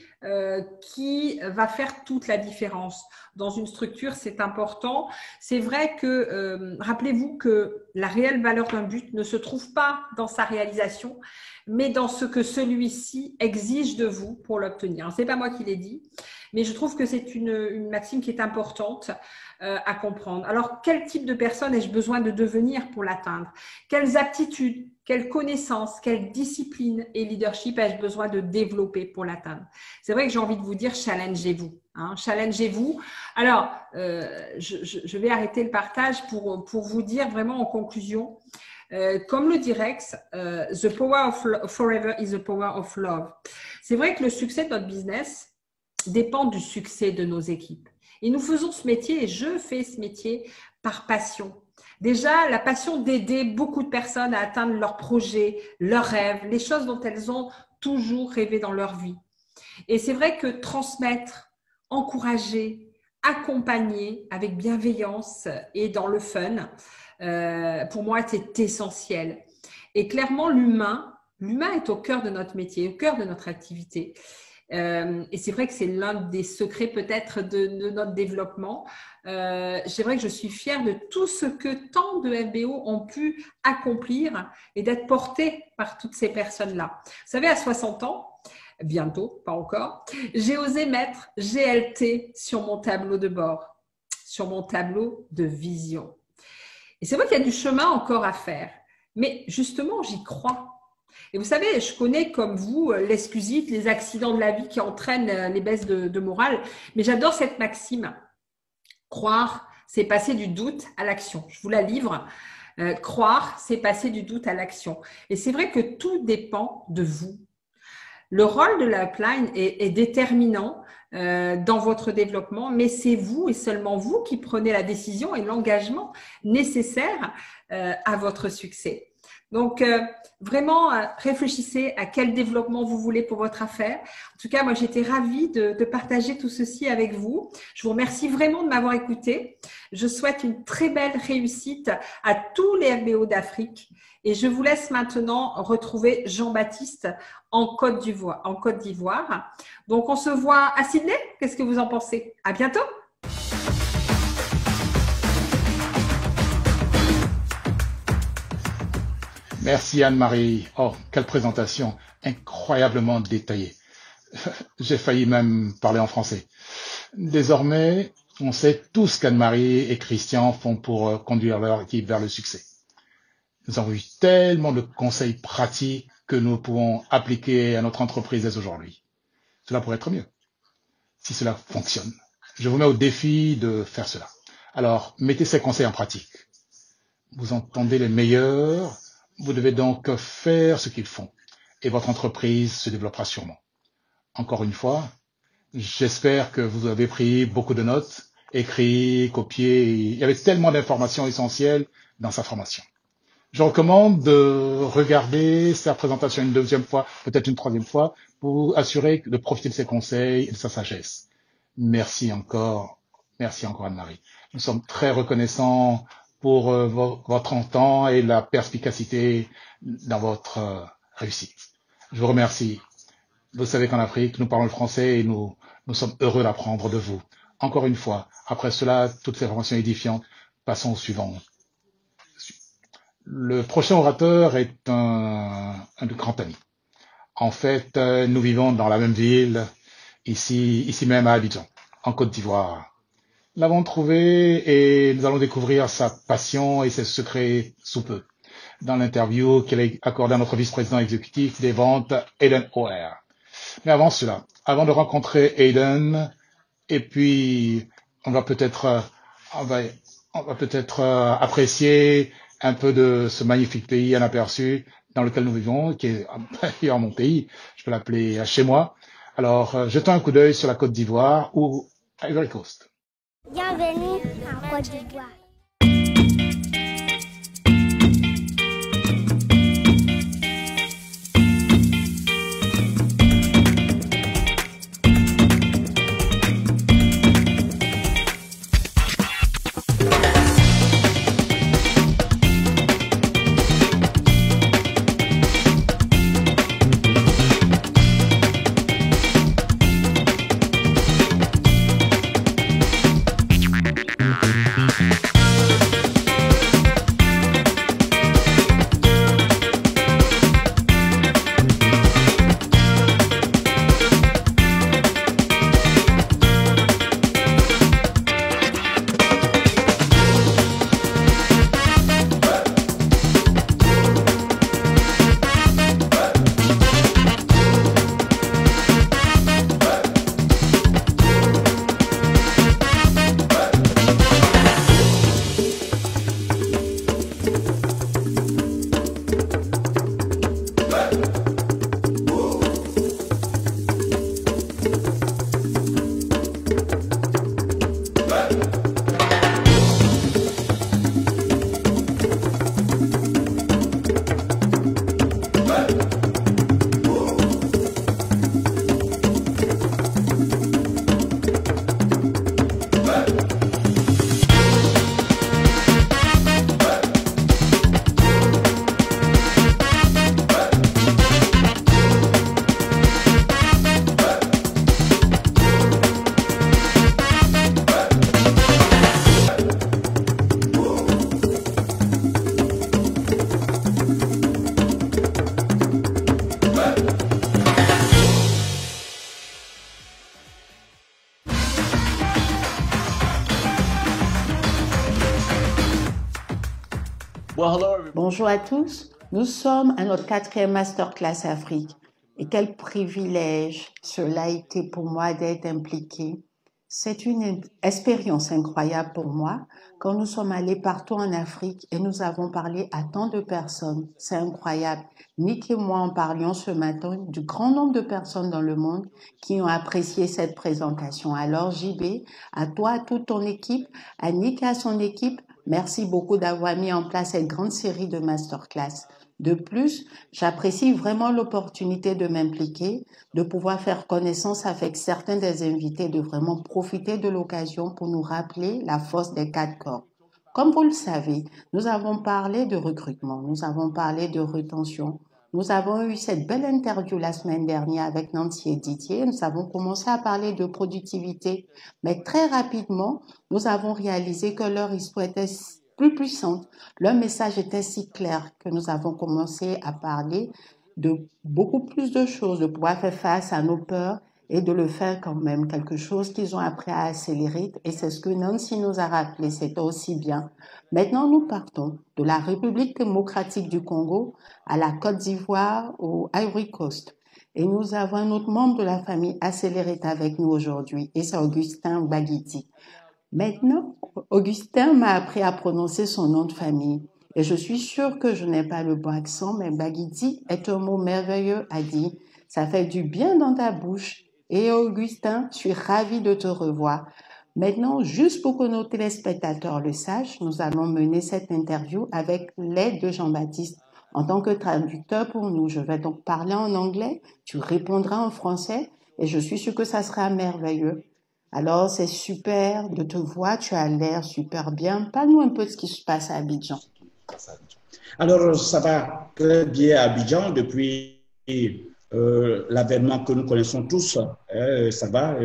qui va faire toute la différence. Dans une structure, c'est important. C'est vrai que, rappelez-vous que la réelle valeur d'un but ne se trouve pas dans sa réalisation, mais dans ce que celui-ci exige de vous pour l'obtenir. Ce n'est pas moi qui l'ai dit, mais je trouve que c'est une maxime qui est importante à comprendre. Alors, quel type de personne ai-je besoin de devenir pour l'atteindre? Quelles aptitudes, quelles connaissances, quelle discipline et leadership ai-je besoin de développer pour l'atteindre? C'est vrai que j'ai envie de vous dire, challengez-vous. Hein, challengez-vous. Alors, je vais arrêter le partage pour vous dire vraiment en conclusion, comme le dit Rex, the power of forever is the power of love. C'est vrai que le succès de notre business dépend du succès de nos équipes. Et nous faisons ce métier, et je fais ce métier par passion. Déjà, la passion d'aider beaucoup de personnes à atteindre leurs projets, leurs rêves, les choses dont elles ont toujours rêvé dans leur vie. Et c'est vrai que transmettre, encourager, accompagner avec bienveillance et dans le fun, pour moi, c'est essentiel. Et clairement, l'humain est au cœur de notre métier, au cœur de notre activité. Et c'est vrai que c'est l'un des secrets peut-être de notre développement. C'est vrai que je suis fière de tout ce que tant de FBO ont pu accomplir et d'être portés par toutes ces personnes-là. Vous savez, à 60 ans, bientôt, pas encore, j'ai osé mettre GLT sur mon tableau de bord, sur mon tableau de vision. Et c'est vrai qu'il y a du chemin encore à faire, mais justement, j'y crois. Et vous savez, je connais comme vous l'exclusite, les accidents de la vie qui entraînent les baisses de morale, mais j'adore cette maxime. Croire, c'est passer du doute à l'action. Je vous la livre. Croire, c'est passer du doute à l'action. Et c'est vrai que tout dépend de vous. Le rôle de l'upline est déterminant dans votre développement, mais c'est vous et seulement vous qui prenez la décision et l'engagement nécessaire à votre succès. Donc, vraiment, réfléchissez à quel développement vous voulez pour votre affaire. En tout cas, moi, j'étais ravie de partager tout ceci avec vous. Je vous remercie vraiment de m'avoir écouté. Je souhaite une très belle réussite à tous les FBO d'Afrique. Et je vous laisse maintenant retrouver Jean-Baptiste en Côte d'Ivoire. Donc, on se voit à Sydney. Qu'est-ce que vous en pensez? À bientôt. Merci Anne-Marie. Oh, quelle présentation incroyablement détaillée. J'ai failli même parler en français. Désormais, on sait tout ce qu'Anne-Marie et Christian font pour conduire leur équipe vers le succès. Nous avons eu tellement de conseils pratiques que nous pouvons appliquer à notre entreprise dès aujourd'hui. Cela pourrait être mieux, si cela fonctionne. Je vous mets au défi de faire cela. Alors, mettez ces conseils en pratique. Vous entendez les meilleurs. Vous devez donc faire ce qu'ils font et votre entreprise se développera sûrement. Encore une fois, j'espère que vous avez pris beaucoup de notes, écrit, copié. Il y avait tellement d'informations essentielles dans sa formation. Je recommande de regarder sa présentation une deuxième fois, peut-être une troisième fois, pour assurer de profiter de ses conseils et de sa sagesse. Merci encore Anne-Marie. Nous sommes très reconnaissants pour votre temps et la perspicacité dans votre réussite. Je vous remercie. Vous savez qu'en Afrique, nous parlons le français et nous sommes heureux d'apprendre de vous. Encore une fois, après cela, toutes ces informations édifiantes, passons au suivant. Le prochain orateur est un grand ami. En fait, nous vivons dans la même ville, ici même à Abidjan, en Côte d'Ivoire. Nous l'avons trouvé et nous allons découvrir sa passion et ses secrets sous peu dans l'interview qu'elle a accordée à notre vice-président exécutif des ventes, Aiden O'Hare. Mais avant cela, avant de rencontrer Aiden, et puis on va peut-être apprécier un peu de ce magnifique pays, un aperçu dans lequel nous vivons, qui est d'ailleurs mon pays, je peux l'appeler chez moi. Alors, jetons un coup d'œil sur la Côte d'Ivoire ou Ivory Coast. Bienvenue en Côte d'Ivoire. Bonjour à tous. Nous sommes à notre 4e Masterclass Afrique. Et quel privilège cela a été pour moi d'être impliquée. C'est une expérience incroyable pour moi quand nous sommes allés partout en Afrique et nous avons parlé à tant de personnes. C'est incroyable. Nick et moi en parlions ce matin du grand nombre de personnes dans le monde qui ont apprécié cette présentation. Alors JB, à toi, à toute ton équipe, à Nick et à son équipe, merci beaucoup d'avoir mis en place cette grande série de masterclass. De plus, j'apprécie vraiment l'opportunité de m'impliquer, de pouvoir faire connaissance avec certains des invités, de vraiment profiter de l'occasion pour nous rappeler la force des 4 corps. Comme vous le savez, nous avons parlé de recrutement, nous avons parlé de rétention. Nous avons eu cette belle interview la semaine dernière avec Nancy et Didier. Nous avons commencé à parler de productivité, mais très rapidement, nous avons réalisé que leur histoire était plus puissante. Leur message était si clair que nous avons commencé à parler de beaucoup plus de choses, de pouvoir faire face à nos peurs et de le faire quand même, quelque chose qu'ils ont appris à accélérer. Et c'est ce que Nancy nous a rappelé, c'était aussi bien. Maintenant, nous partons de la République démocratique du Congo à la Côte d'Ivoire au Ivory Coast. Et nous avons un autre membre de la famille Accelerate avec nous aujourd'hui, et c'est Augustin Bagiti. Maintenant, Augustin m'a appris à prononcer son nom de famille. Et je suis sûre que je n'ai pas le bon accent, mais Bagiti est un mot merveilleux à dire. Ça fait du bien dans ta bouche. Et Augustin, je suis ravie de te revoir. Maintenant, juste pour que nos téléspectateurs le sachent, nous allons mener cette interview avec l'aide de Jean-Baptiste. En tant que traducteur pour nous, je vais donc parler en anglais, tu répondras en français et je suis sûre que ça sera merveilleux. Alors, c'est super de te voir, tu as l'air super bien. Parle-nous un peu de ce qui se passe à Abidjan. Alors, ça va très bien à Abidjan depuis l'avènement que nous connaissons tous. Ça va,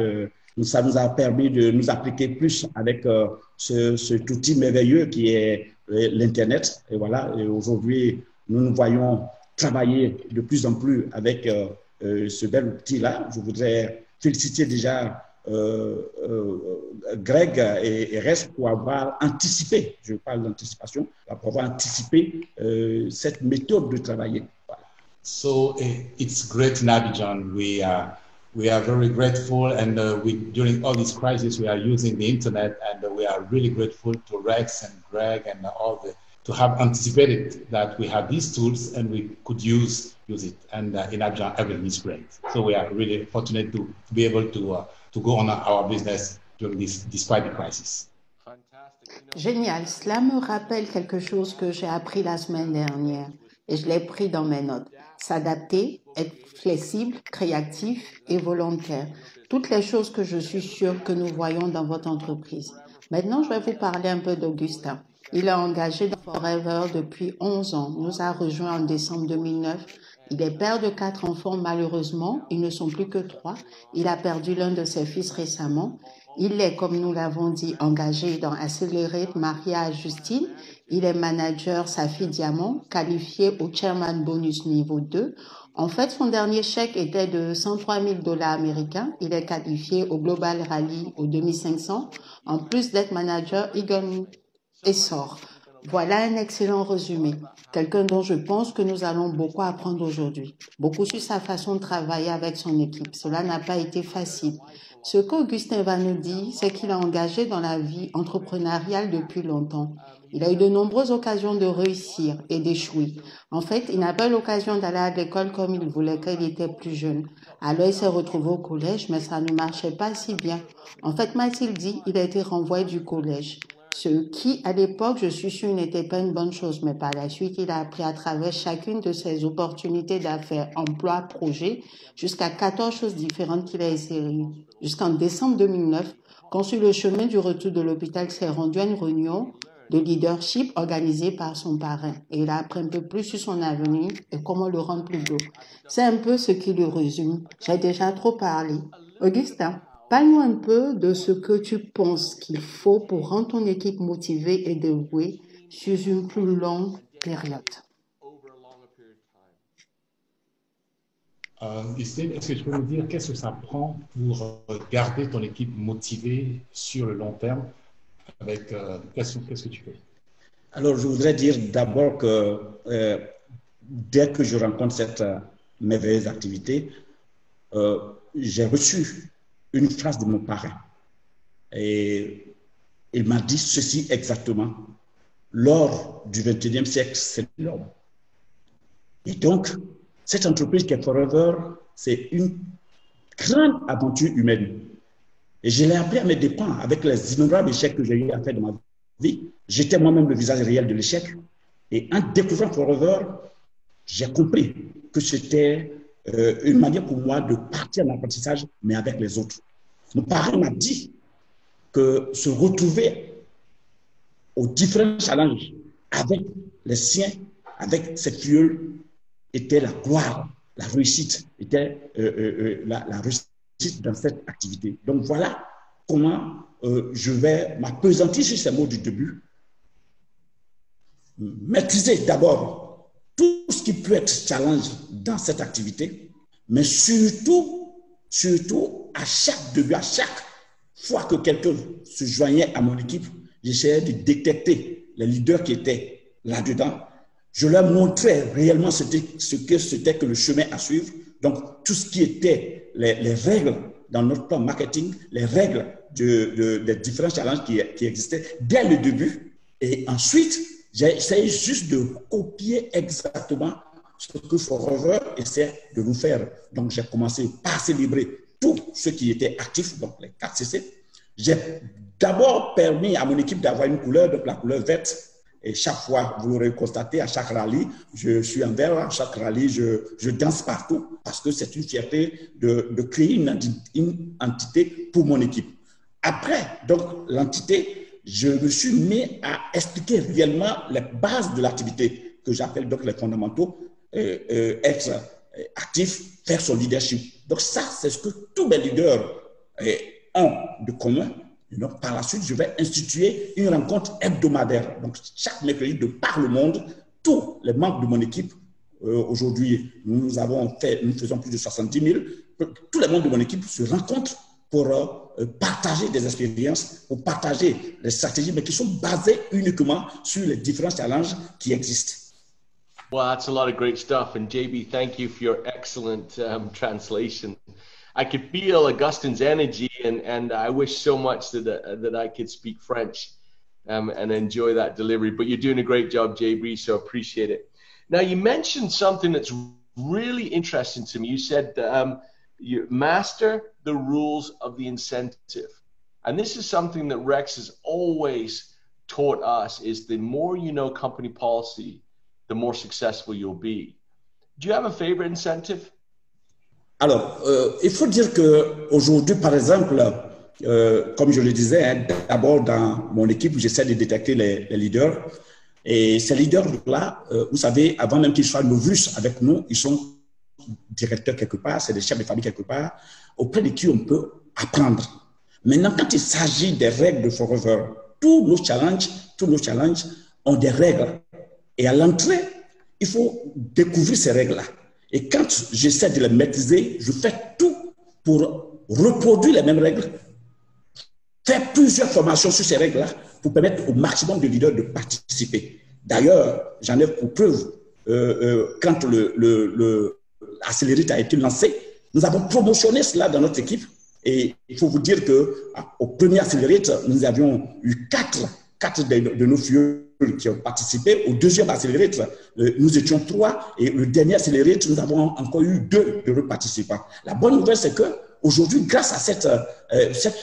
ça nous a permis de nous appliquer plus avec cet outil merveilleux qui est l'Internet. Et voilà, aujourd'hui, nous nous voyons travailler de plus en plus avec ce bel outil-là. Je voudrais féliciter déjà Greg et reste pour avoir anticipé, je parle d'anticipation, pour avoir anticipé cette méthode de travailler. Voilà. So it's great in Abidjan. We are very grateful, and during all this crisis, we are using the internet, and we are really grateful to Rex and Greg and to have anticipated that we have these tools and we could use it. And in Abidjan, everything is great. So we are really fortunate to be able to go on our business during this, despite the crisis. Génial. Cela me rappelle quelque chose que j'ai appris la semaine dernière et je l'ai pris dans mes notes. S'adapter, être flexible, créatif et volontaire. Toutes les choses que je suis sûre que nous voyons dans votre entreprise. Maintenant, je vais vous parler un peu d'Augustin. Il est engagé dans Forever depuis 11 ans. Il nous a rejoint en décembre 2009. Il est père de 4 enfants, malheureusement. Ils ne sont plus que 3. Il a perdu l'un de ses fils récemment. Il est, comme nous l'avons dit, engagé dans Accelerate, marié à Justine. Il est manager Safi Diamant, qualifié au Chairman Bonus niveau 2. En fait, son dernier chèque était de $103,000 américains. Il est qualifié au Global Rally au 2500, en plus d'être manager Egan Essor. Voilà un excellent résumé. Quelqu'un dont je pense que nous allons beaucoup apprendre aujourd'hui. Beaucoup sur sa façon de travailler avec son équipe. Cela n'a pas été facile. Ce qu'Augustin va nous dire, c'est qu'il est engagé dans la vie entrepreneuriale depuis longtemps. Il a eu de nombreuses occasions de réussir et d'échouer. En fait, il n'a pas eu l'occasion d'aller à l'école comme il voulait quand il était plus jeune. Alors, il s'est retrouvé au collège, mais ça ne marchait pas si bien. En fait, Mathilde dit, il a été renvoyé du collège. Ce qui, à l'époque, je suis sûre, n'était pas une bonne chose, mais par la suite, il a appris à travers chacune de ses opportunités d'affaires, emploi, projet, jusqu'à 14 choses différentes qu'il a essayé. Jusqu'en décembre 2009, quand sur le chemin du retour de l'hôpital, il s'est rendu à une réunion de leadership organisée par son parrain. Et il a appris un peu plus sur son avenir et comment le rendre plus beau. C'est un peu ce qui le résume. J'ai déjà trop parlé. Augustin, parle-nous un peu de ce que tu penses qu'il faut pour rendre ton équipe motivée et dévouée sur une plus longue période. Christine, est-ce que tu peux nous dire qu'est-ce que ça prend pour garder ton équipe motivée sur le long terme avec qu'est-ce que tu fais? Alors, je voudrais dire d'abord que dès que je rencontre cette merveilleuse activité, j'ai reçu une phrase de mon parrain. Et il m'a dit ceci exactement. L'or du XXIe siècle, c'est l'homme. Et donc, cette entreprise qui est Forever, c'est une grande aventure humaine. Et je l'ai appris à mes dépens avec les innombrables échecs que j'ai eu à faire dans ma vie. J'étais moi-même le visage réel de l'échec. Et en découvrant Forever, j'ai compris que c'était une manière pour moi de partir en apprentissage, mais avec les autres. Mon parent m'a dit que se retrouver aux différents challenges avec les siens, avec ses filleuls, était la gloire, la réussite, était la réussite dans cette activité. Donc voilà comment je vais m'appesantir sur ces mots du début. Maîtriser d'abord tout ce qui peut être challenge dans cette activité, mais surtout à chaque début, à chaque fois que quelqu'un se joignait à mon équipe, j'essayais de détecter les leaders qui étaient là-dedans. Je leur montrais réellement ce que c'était que le chemin à suivre. Donc, tout ce qui était les règles dans notre plan marketing, les règles des différents challenges qui existaient dès le début. Et ensuite, j'ai essayé juste de copier exactement ce que Forever essaie de nous faire. Donc, j'ai commencé par célébrer tous ceux qui étaient actifs, donc les 4 CC. J'ai d'abord permis à mon équipe d'avoir une couleur, donc la couleur verte. Et chaque fois, vous l'aurez constaté, à chaque rallye, je suis en vert, à chaque rallye, je danse partout parce que c'est une fierté de créer une entité pour mon équipe. Après, donc, l'entité, je me suis mis à expliquer réellement les bases de l'activité que j'appelle donc les fondamentaux, être actif, faire son leadership. Donc ça, c'est ce que tous mes leaders ont de commun. Et donc, par la suite, je vais instituer une rencontre hebdomadaire. Donc, chaque mercredi, de par le monde, tous les membres de mon équipe, aujourd'hui, nous faisons plus de 70 000, tous les membres de mon équipe se rencontrent pour partager des expériences, pour partager les stratégies, mais qui sont basées uniquement sur les différents challenges qui existent. Well, that's a lot of great stuff. And JB, thank you for your excellent translation. I could feel Augustine's energy, and I wish so much that I could speak French and enjoy that delivery. But you're doing a great job, JB, so appreciate it. Now, you mentioned something that's really interesting to me. You said you master the rules of the incentive. And this is something that Rex has always taught us, is the more you know company policy, the more successful you'll be. Do you have a favorite incentive? Alors, il faut dire qu'aujourd'hui, par exemple, comme je le disais, hein, d'abord dans mon équipe, j'essaie de détecter les leaders. Et ces leaders-là, vous savez, avant même qu'ils soient novices avec nous, ils sont directeurs quelque part, c'est des chefs de famille quelque part, auprès de qui on peut apprendre. Maintenant, quand il s'agit des règles de Forever, tous nos challenges ont des règles. Et à l'entrée, il faut découvrir ces règles-là. Et quand j'essaie de les maîtriser, je fais tout pour reproduire les mêmes règles, faire plusieurs formations sur ces règles-là pour permettre au maximum de leaders de participer. D'ailleurs, j'en ai pour preuve, quand Accelerate a été lancé, nous avons promotionné cela dans notre équipe. Et il faut vous dire qu'au premier Accelerate, nous avions eu 4 de nos filles qui ont participé. Au deuxième Accelerate, nous étions 3. Et le dernier Accelerate, nous avons encore eu 2 de nos participants. La bonne nouvelle, c'est qu'aujourd'hui, grâce à cette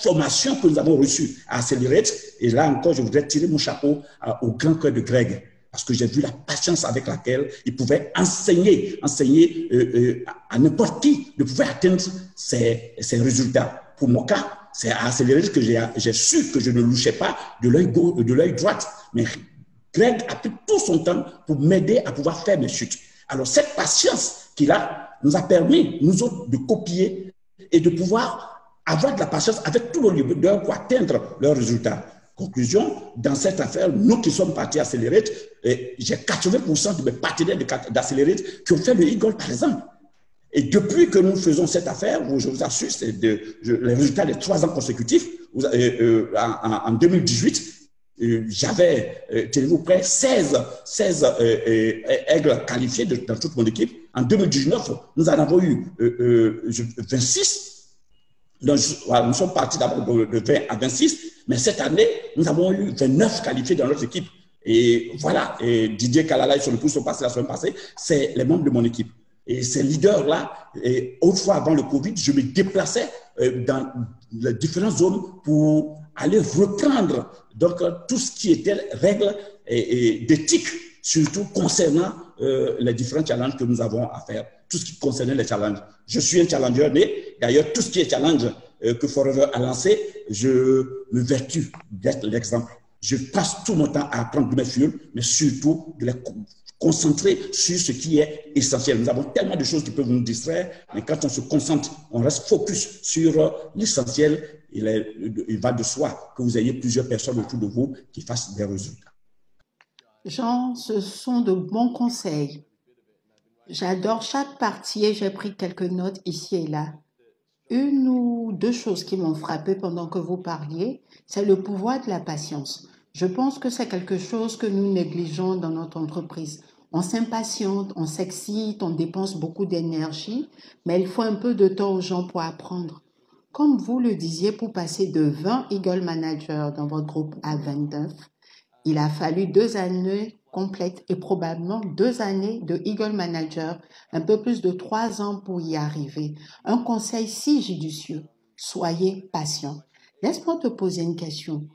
formation que nous avons reçue à Accelerate, et là encore, je voudrais tirer mon chapeau au grand cœur de Greg, parce que j'ai vu la patience avec laquelle il pouvait enseigner à n'importe qui de pouvoir atteindre ces résultats. Pour mon cas, c'est à Accelerate que j'ai su que je ne louchais pas de l'œil gauche, de l'œil droit. Mais Greg a pris tout son temps pour m'aider à pouvoir faire mes chutes. Alors, cette patience qu'il a nous a permis, nous autres, de copier et de pouvoir avoir de la patience avec tous nos leaders pour atteindre leurs résultats. Conclusion, dans cette affaire, nous qui sommes partis à Accelerate, j'ai 80% de mes partenaires d'Accelerate qui ont fait le Eagle, par exemple. Et depuis que nous faisons cette affaire, je vous assure, c'est les résultats des 3 ans consécutifs, en 2018, j'avais, tenez-vous prêt, 16 aigles qualifiés dans toute mon équipe. En 2019, nous en avons eu 26. Donc, nous sommes partis d'abord de 20 à 26, mais cette année, nous avons eu 29 qualifiés dans notre équipe. Et voilà, et Didier Kalala et son épouse sont passés la semaine passée, c'est les membres de mon équipe. Et ces leaders-là, autrefois avant le Covid, je me déplaçais dans les différentes zones pour aller reprendre donc, tout ce qui était règles et d'éthique, surtout concernant les différents challenges que nous avons à faire, tout ce qui concernait les challenges. Je suis un challenger né, d'ailleurs tout ce qui est challenge que Forever a lancé, je me vertue d'être l'exemple. Je passe tout mon temps à apprendre de mes filles, mais surtout de les concentrer sur ce qui est essentiel. Nous avons tellement de choses qui peuvent nous distraire, mais quand on se concentre, on reste focus sur l'essentiel, il va de soi que vous ayez plusieurs personnes autour de vous qui fassent des résultats. Jean, ce sont de bons conseils. J'adore chaque partie et j'ai pris quelques notes ici et là. Une ou deux choses qui m'ont frappé pendant que vous parliez, c'est le pouvoir de la patience. Je pense que c'est quelque chose que nous négligeons dans notre entreprise. On s'impatiente, on s'excite, on dépense beaucoup d'énergie, mais il faut un peu de temps aux gens pour apprendre. Comme vous le disiez, pour passer de 20 Eagle Managers dans votre groupe à 29, il a fallu 2 années complètes et probablement 2 années de Eagle Manager, un peu plus de 3 ans pour y arriver. Un conseil si judicieux, soyez patient. Laisse-moi te poser une question.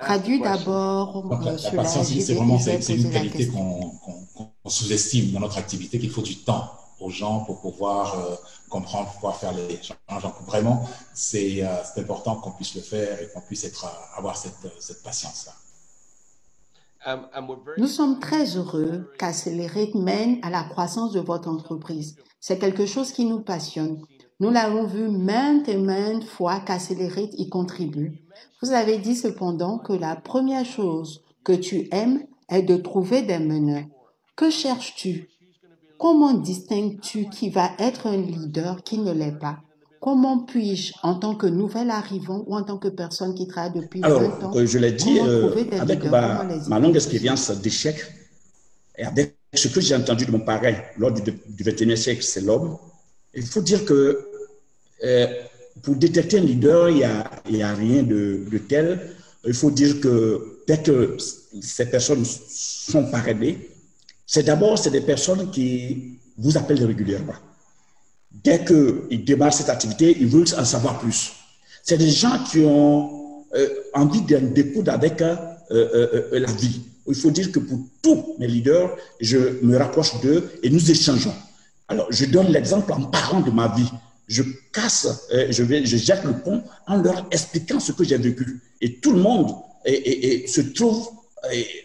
Traduis d'abord la patience, c'est vraiment c'est une qualité qu'on sous-estime dans notre activité, qu'il faut du temps aux gens pour pouvoir comprendre, pour pouvoir faire les changements. Donc vraiment, c'est important qu'on puisse le faire et qu'on puisse avoir cette patience-là. Nous sommes très heureux qu'Accelerate mène à la croissance de votre entreprise. C'est quelque chose qui nous passionne. Nous l'avons vu maintes et maintes fois qu'Accelerate y contribue. Vous avez dit cependant que la première chose que tu aimes est de trouver des meneurs. Que cherches-tu? Comment distingues-tu qui va être un leader qui ne l'est pas? Comment puis-je, en tant que nouvel arrivant ou en tant que personne qui travaille depuis 20 ans, je l'ai dit, avec ma longue expérience d'échec et avec ce que j'ai entendu de mon parrain lors du XXIe siècle, c'est l'homme, il faut dire que pour détecter un leader, il y a rien de tel. Il faut dire que dès que ces personnes sont parrainées, c'est des personnes qui vous appellent régulièrement. Dès qu'ils démarrent cette activité, ils veulent en savoir plus. C'est des gens qui ont envie d'en découdre avec la vie. Il faut dire que pour tous mes leaders, je me rapproche d'eux et nous échangeons. Alors, je donne l'exemple en parlant de ma vie. Je jette le pont en leur expliquant ce que j'ai vécu. Et tout le monde se trouve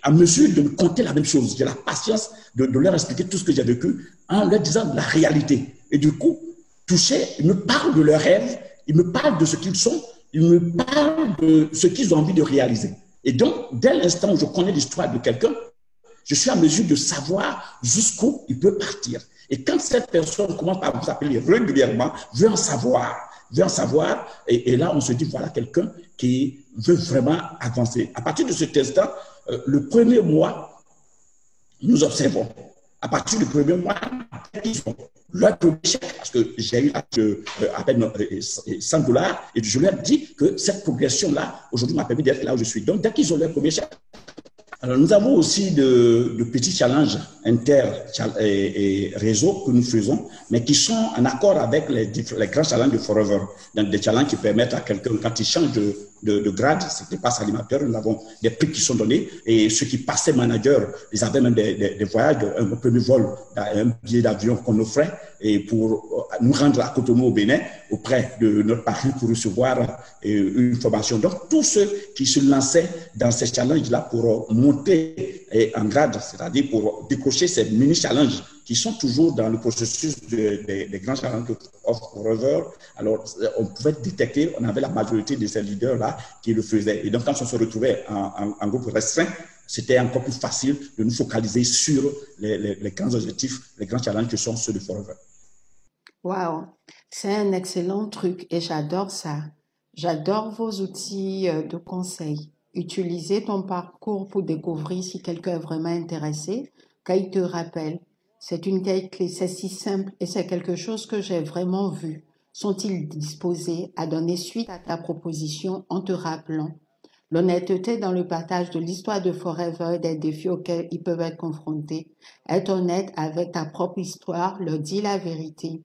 en mesure de me conter la même chose. J'ai la patience de leur expliquer tout ce que j'ai vécu en leur disant la réalité. Et du coup, touchés, ils me parlent de leurs rêves, ils me parlent de ce qu'ils sont, ils me parlent de ce qu'ils ont envie de réaliser. Et donc, dès l'instant où je connais l'histoire de quelqu'un, je suis en mesure de savoir jusqu'où il peut partir. Et quand cette personne commence à vous appeler régulièrement, veut en savoir, et là, on se dit, voilà quelqu'un qui veut vraiment avancer. À partir de cet instant, le premier mois, nous observons. À partir du premier mois, ils ont leur premier chèque, parce que j'ai eu à peine $100, et je leur dis que cette progression-là, aujourd'hui, m'a permis d'être là où je suis. Donc, dès qu'ils ont leur premier chèque, alors, nous avons aussi de petits challenges inter et réseaux que nous faisons, mais qui sont en accord avec les grands challenges de Forever. Donc, des challenges qui permettent à quelqu'un, quand il change de grade, c'est qu'il passe animateur, nous avons des prix qui sont donnés, et ceux qui passaient manager, ils avaient même des voyages, un premier vol, un billet d'avion qu'on offrait, et pour nous rendre à Cotonou au Bénin, auprès de notre partenaire pour recevoir une formation. Donc, tous ceux qui se lançaient dans ces challenges-là pour monter en grade, c'est-à-dire pour décrocher ces mini-challenges qui sont toujours dans le processus des grands challenges of Forever. Alors, on pouvait détecter, on avait la majorité de ces leaders-là qui le faisaient. Et donc, quand on se retrouvait en groupe restreint, c'était encore plus facile de nous focaliser sur les grands objectifs, les grands challenges qui sont ceux de Forever. Wow, c'est un excellent truc et j'adore ça. J'adore vos outils de conseil. utiliser ton parcours pour découvrir si quelqu'un est vraiment intéressé, qu'il te rappelle. C'est une telle clé, c'est si simple et c'est quelque chose que j'ai vraiment vu. Sont-ils disposés à donner suite à ta proposition en te rappelant? L'honnêteté dans le partage de l'histoire de Forever et des défis auxquels ils peuvent être confrontés. Être honnête avec ta propre histoire, leur dire la vérité.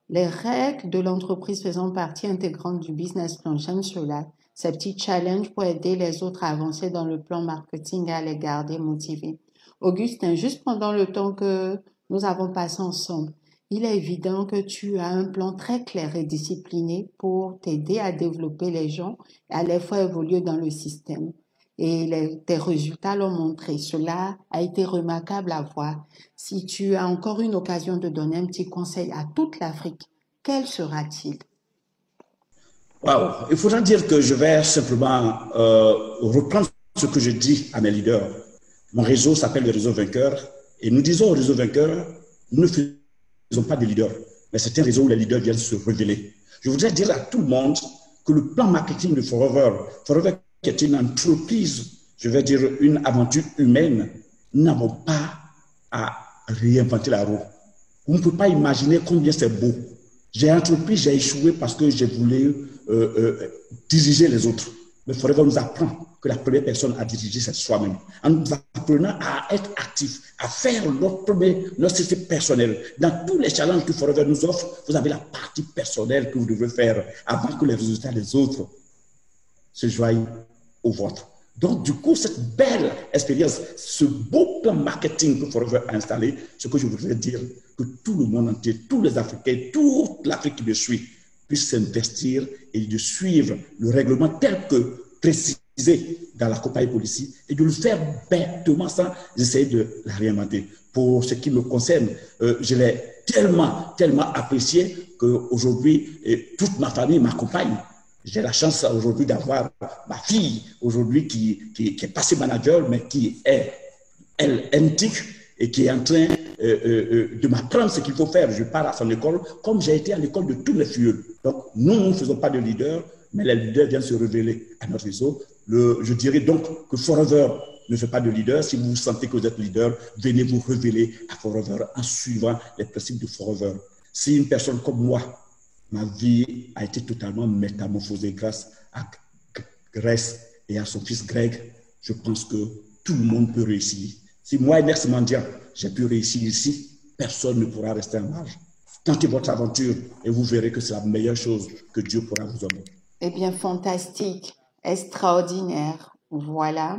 Les règles de l'entreprise faisant partie intégrante du business plan, j'aime cela. Ces petits challenges pour aider les autres à avancer dans le plan marketing et à les garder motivés. Augustin, juste pendant le temps que nous avons passé ensemble, il est évident que tu as un plan très clair et discipliné pour t'aider à développer les gens et à les faire évoluer dans le système. Et tes résultats l'ont montré. Cela a été remarquable à voir. Si tu as encore une occasion de donner un petit conseil à toute l'Afrique, quel sera-t-il? Wow. Il faudra dire que je vais simplement reprendre ce que je dis à mes leaders. Mon réseau s'appelle le réseau vainqueur et nous disons au réseau vainqueur, nous ne faisons pas de leaders, mais c'est un réseau où les leaders viennent se révéler. Je voudrais dire à tout le monde que le plan marketing de Forever qui est une entreprise, je vais dire une aventure humaine, nous n'avons pas à réinventer la roue. Vous ne pouvez pas imaginer combien c'est beau. J'ai entrepris, j'ai échoué parce que j'ai voulu diriger les autres. Mais Forever nous apprend que la première personne à diriger, c'est soi-même. En nous apprenant à être actifs, à faire notre système personnel. Dans tous les challenges que Forever nous offre, vous avez la partie personnelle que vous devez faire avant que les résultats des autres se joignent au vôtre. Donc, du coup, cette belle expérience, ce beau plan marketing que Forever a installé, ce que je voudrais dire, que tout le monde entier, tous les Africains, toute l'Afrique qui me suit, puisse s'investir et de suivre le règlement tel que précisé dans la compagnie policy et de le faire bêtement sans essayer de la réinventer. Pour ce qui me concerne, je l'ai tellement apprécié qu'aujourd'hui, toute ma famille m'accompagne. J'ai la chance aujourd'hui d'avoir ma fille aujourd'hui qui est passée manager, mais qui est, elle, NTIC et qui est en train de m'apprendre ce qu'il faut faire. Je pars à son école, comme j'ai été à l'école de tous les filles. Donc, nous ne faisons pas de leader, mais les leaders viennent se révéler à notre réseau. Je dirais donc que Forever ne fait pas de leader. Si vous sentez que vous êtes leader, venez vous révéler à Forever en suivant les principes de Forever. Si une personne comme moi, ma vie a été totalement métamorphosée grâce à Grace et à son fils Greg, je pense que tout le monde peut réussir. Si moi, Ernest Mandia, j'ai pu réussir ici, personne ne pourra rester en marge. Tentez votre aventure et vous verrez que c'est la meilleure chose que Dieu pourra vous offrir. Eh bien, fantastique, extraordinaire. Voilà.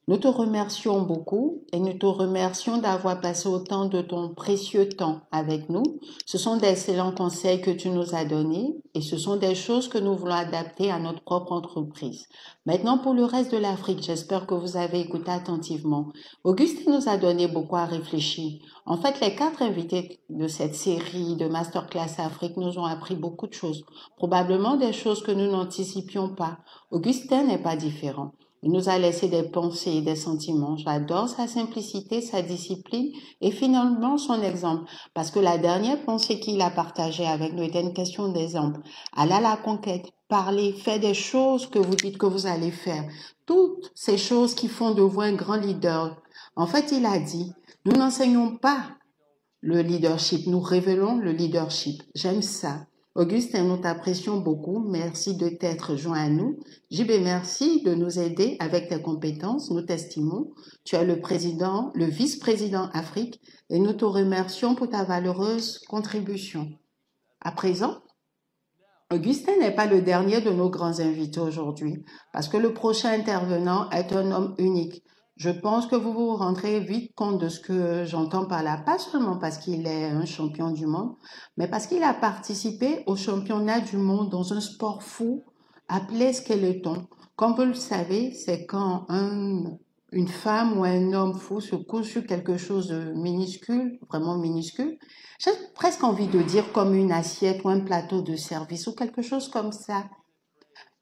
Nous te remercions beaucoup et nous te remercions d'avoir passé autant de ton précieux temps avec nous. Ce sont d'excellents conseils que tu nous as donnés et ce sont des choses que nous voulons adapter à notre propre entreprise. Maintenant, pour le reste de l'Afrique, j'espère que vous avez écouté attentivement. Augustin nous a donné beaucoup à réfléchir. En fait, les 4 invités de cette série de Masterclass Afrique nous ont appris beaucoup de choses. Probablement des choses que nous n'anticipions pas. Augustin n'est pas différent. Il nous a laissé des pensées et des sentiments. J'adore sa simplicité, sa discipline et finalement son exemple. Parce que la dernière pensée qu'il a partagée avec nous était une question d'exemple. Aller à la conquête, parler, faire des choses que vous dites que vous allez faire. Toutes ces choses qui font de vous un grand leader. En fait, il a dit, nous n'enseignons pas le leadership, nous révélons le leadership. J'aime ça. Augustin, nous t'apprécions beaucoup. Merci de t'être joint à nous. JB, merci de nous aider avec tes compétences. Nous t'estimons. Tu es le vice-président Afrique et nous te remercions pour ta valeureuse contribution. À présent, Augustin n'est pas le dernier de nos grands invités aujourd'hui parce que le prochain intervenant est un homme unique. Je pense que vous vous rendrez vite compte de ce que j'entends par là, pas seulement parce qu'il est un champion du monde, mais parce qu'il a participé au championnat du monde dans un sport fou appelé skeleton. Comme vous le savez, c'est quand une femme ou un homme fou se couche sur quelque chose de minuscule, vraiment minuscule. J'ai presque envie de dire comme une assiette ou un plateau de service ou quelque chose comme ça.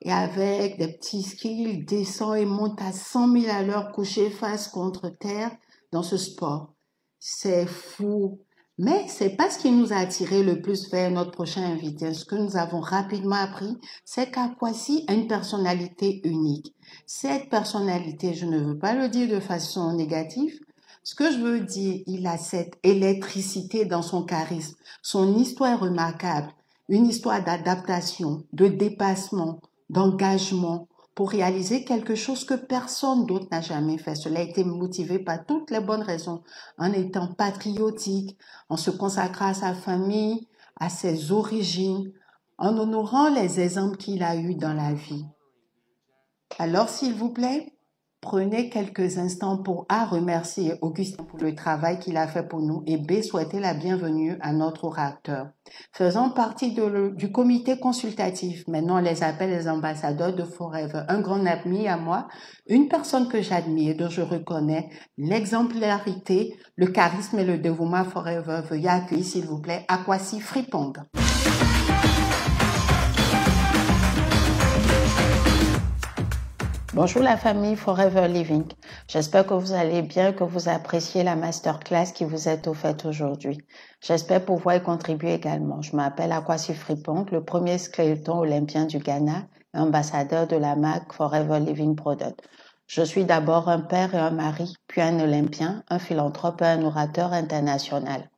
Et avec des petits skis, il descend et monte à 100 000 à l'heure couché face contre terre dans ce sport. C'est fou. Mais c'est pas ce qui nous a attiré le plus vers notre prochain invité. Ce que nous avons rapidement appris, c'est qu'Akwasi a une personnalité unique. Cette personnalité, je ne veux pas le dire de façon négative. Ce que je veux dire, il a cette électricité dans son charisme. Son histoire est remarquable. Une histoire d'adaptation, de dépassement, d'engagement pour réaliser quelque chose que personne d'autre n'a jamais fait. Cela a été motivé par toutes les bonnes raisons, en étant patriotique, en se consacrant à sa famille, à ses origines, en honorant les exemples qu'il a eus dans la vie. Alors, s'il vous plaît, prenez quelques instants pour A, remercier Augustin pour le travail qu'il a fait pour nous et B, souhaiter la bienvenue à notre orateur. Faisant partie du comité consultatif, maintenant on les appelle les ambassadeurs de Forever, un grand ami à moi, une personne que j'admire, dont je reconnais l'exemplarité, le charisme et le dévouement Forever. Veuillez accueillir s'il vous plaît Akwasi Frimpong. Bonjour la famille Forever Living. J'espère que vous allez bien, que vous appréciez la masterclass qui vous est offerte aujourd'hui. J'espère pouvoir y contribuer également. Je m'appelle Akwasi Frimpong, le premier skeleton olympien du Ghana et ambassadeur de la marque Forever Living Product. Je suis d'abord un père et un mari, puis un olympien, un philanthrope et un orateur international.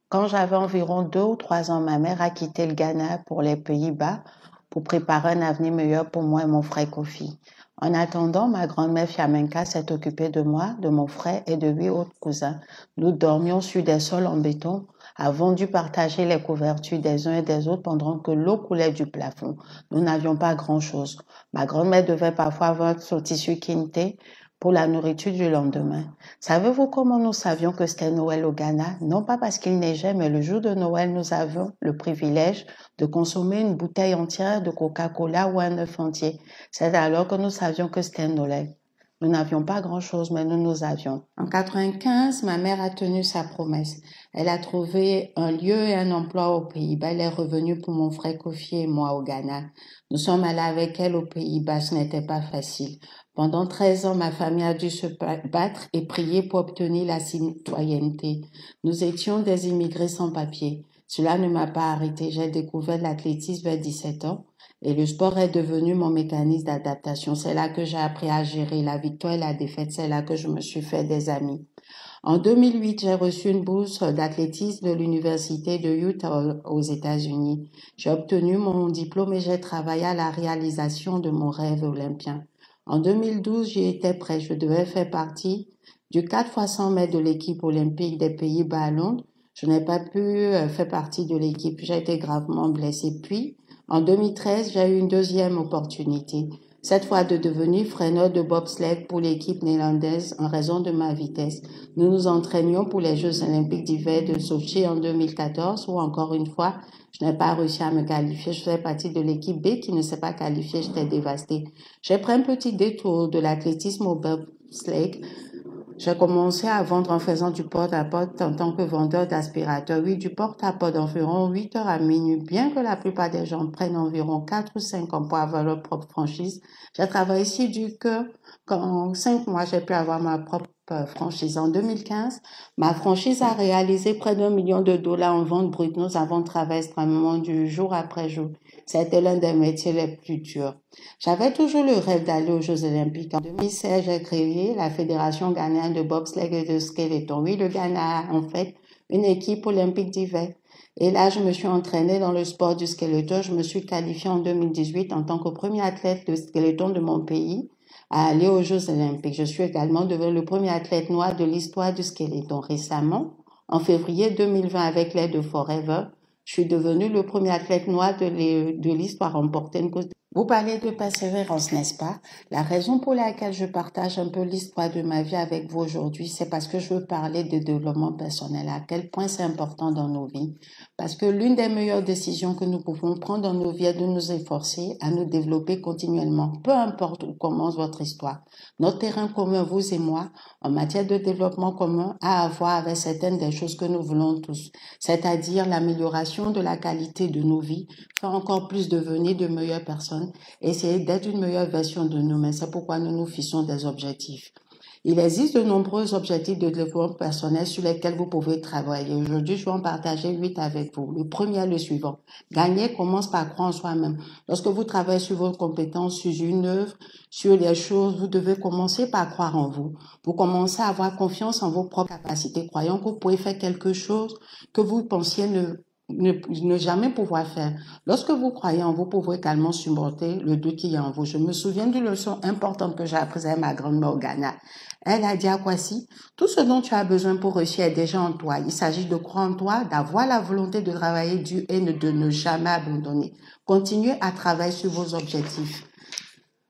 Quand j'avais environ 2 ou 3 ans, ma mère a quitté le Ghana pour les Pays-Bas pour préparer un avenir meilleur pour moi et mon frère Kofi. En attendant, ma grand-mère Fiamenka s'est occupée de moi, de mon frère et de 8 autres cousins. Nous dormions sur des sols en béton, avons dû partager les couvertures des uns et des autres pendant que l'eau coulait du plafond. Nous n'avions pas grand-chose. Ma grand-mère devait parfois vendre son tissu quinté pour la nourriture du lendemain. Savez-vous comment nous savions que c'était Noël au Ghana? Non pas parce qu'il neigeait, mais le jour de Noël, nous avions le privilège de consommer une bouteille entière de Coca-Cola ou un œuf entier. C'est alors que nous savions que c'était Noël. Nous n'avions pas grand-chose, mais nous avions. En 95, ma mère a tenu sa promesse. Elle a trouvé un lieu et un emploi aux Pays-Bas. Elle est revenue pour mon frère Kofi et moi au Ghana. Nous sommes allés avec elle aux Pays-Bas. Ce n'était pas facile. Pendant 13 ans, ma famille a dû se battre et prier pour obtenir la citoyenneté. Nous étions des immigrés sans papier. Cela ne m'a pas arrêté. J'ai découvert l'athlétisme vers 17 ans et le sport est devenu mon mécanisme d'adaptation. C'est là que j'ai appris à gérer la victoire et la défaite. C'est là que je me suis fait des amis. En 2008, j'ai reçu une bourse d'athlétisme de l'université de Utah aux États-Unis. J'ai obtenu mon diplôme et j'ai travaillé à la réalisation de mon rêve olympien. En 2012, j'y étais prêt. Je devais faire partie du 4x100 mètres de l'équipe olympique des Pays-Bas à Londres. Je n'ai pas pu faire partie de l'équipe. J'ai été gravement blessée. Puis, en 2013, j'ai eu une deuxième opportunité. Cette fois de devenir freineur de bobsleigh pour l'équipe néerlandaise en raison de ma vitesse. Nous nous entraînions pour les Jeux olympiques d'hiver de Sochi en 2014 où encore une fois, je n'ai pas réussi à me qualifier. Je faisais partie de l'équipe B qui ne s'est pas qualifiée. J'étais dévastée. J'ai pris un petit détour de l'athlétisme au bobsleigh. J'ai commencé à vendre en faisant du porte-à-porte en tant que vendeur d'aspirateurs. Oui, du porte-à-porte d'environ 8 heures à minuit. Bien que la plupart des gens prennent environ 4 ou 5 ans pour avoir leur propre franchise, j'ai travaillé si dur que qu'en 5 mois, j'ai pu avoir ma propre franchise. En 2015, ma franchise a réalisé près d'1 million de dollars en vente brute. Nous avons travaillé extrêmement dur, jour après jour. C'était l'un des métiers les plus durs. J'avais toujours le rêve d'aller aux Jeux Olympiques. En 2016, j'ai créé la Fédération ghanéenne de bobsleigh et de skeleton. Oui, le Ghana a en fait une équipe olympique d'hiver. Et là, je me suis entraînée dans le sport du skeleton. Je me suis qualifiée en 2018 en tant que premier athlète de skeleton de mon pays à aller aux Jeux Olympiques. Je suis également devenue le premier athlète noir de l'histoire du skeleton. Récemment, en février 2020, avec l'aide de Forever, je suis devenue le premier athlète noir de l'histoire à remporter une course. Vous parlez de persévérance, n'est-ce pas? La raison pour laquelle je partage un peu l'histoire de ma vie avec vous aujourd'hui, c'est parce que je veux parler de développement personnel, à quel point c'est important dans nos vies. Parce que l'une des meilleures décisions que nous pouvons prendre dans nos vies est de nous efforcer à nous développer continuellement, peu importe où commence votre histoire. Notre terrain commun, vous et moi, en matière de développement commun, a à voir avec certaines des choses que nous voulons tous, c'est-à-dire l'amélioration de la qualité de nos vies, faire encore plus devenir de meilleures personnes, essayer d'être une meilleure version de nous-mêmes. C'est pourquoi nous nous fixons des objectifs. Il existe de nombreux objectifs de développement personnel sur lesquels vous pouvez travailler. Aujourd'hui, je vais en partager 8 avec vous. Le premier est le suivant. Gagner commence par croire en soi-même. Lorsque vous travaillez sur vos compétences, sur une œuvre, sur les choses, vous devez commencer par croire en vous. Vous commencez à avoir confiance en vos propres capacités, croyant que vous pouvez faire quelque chose que vous pensiez ne jamais pouvoir faire. Lorsque vous croyez en vous, vous pouvez également surmonter le doute qu'il y a en vous. Je me souviens d'une leçon importante que j'ai apprise avec ma grand-mère au Ghana. Elle a dit à Kwasi, tout ce dont tu as besoin pour réussir est déjà en toi. Il s'agit de croire en toi, d'avoir la volonté de travailler dur et de ne jamais abandonner. Continuez à travailler sur vos objectifs.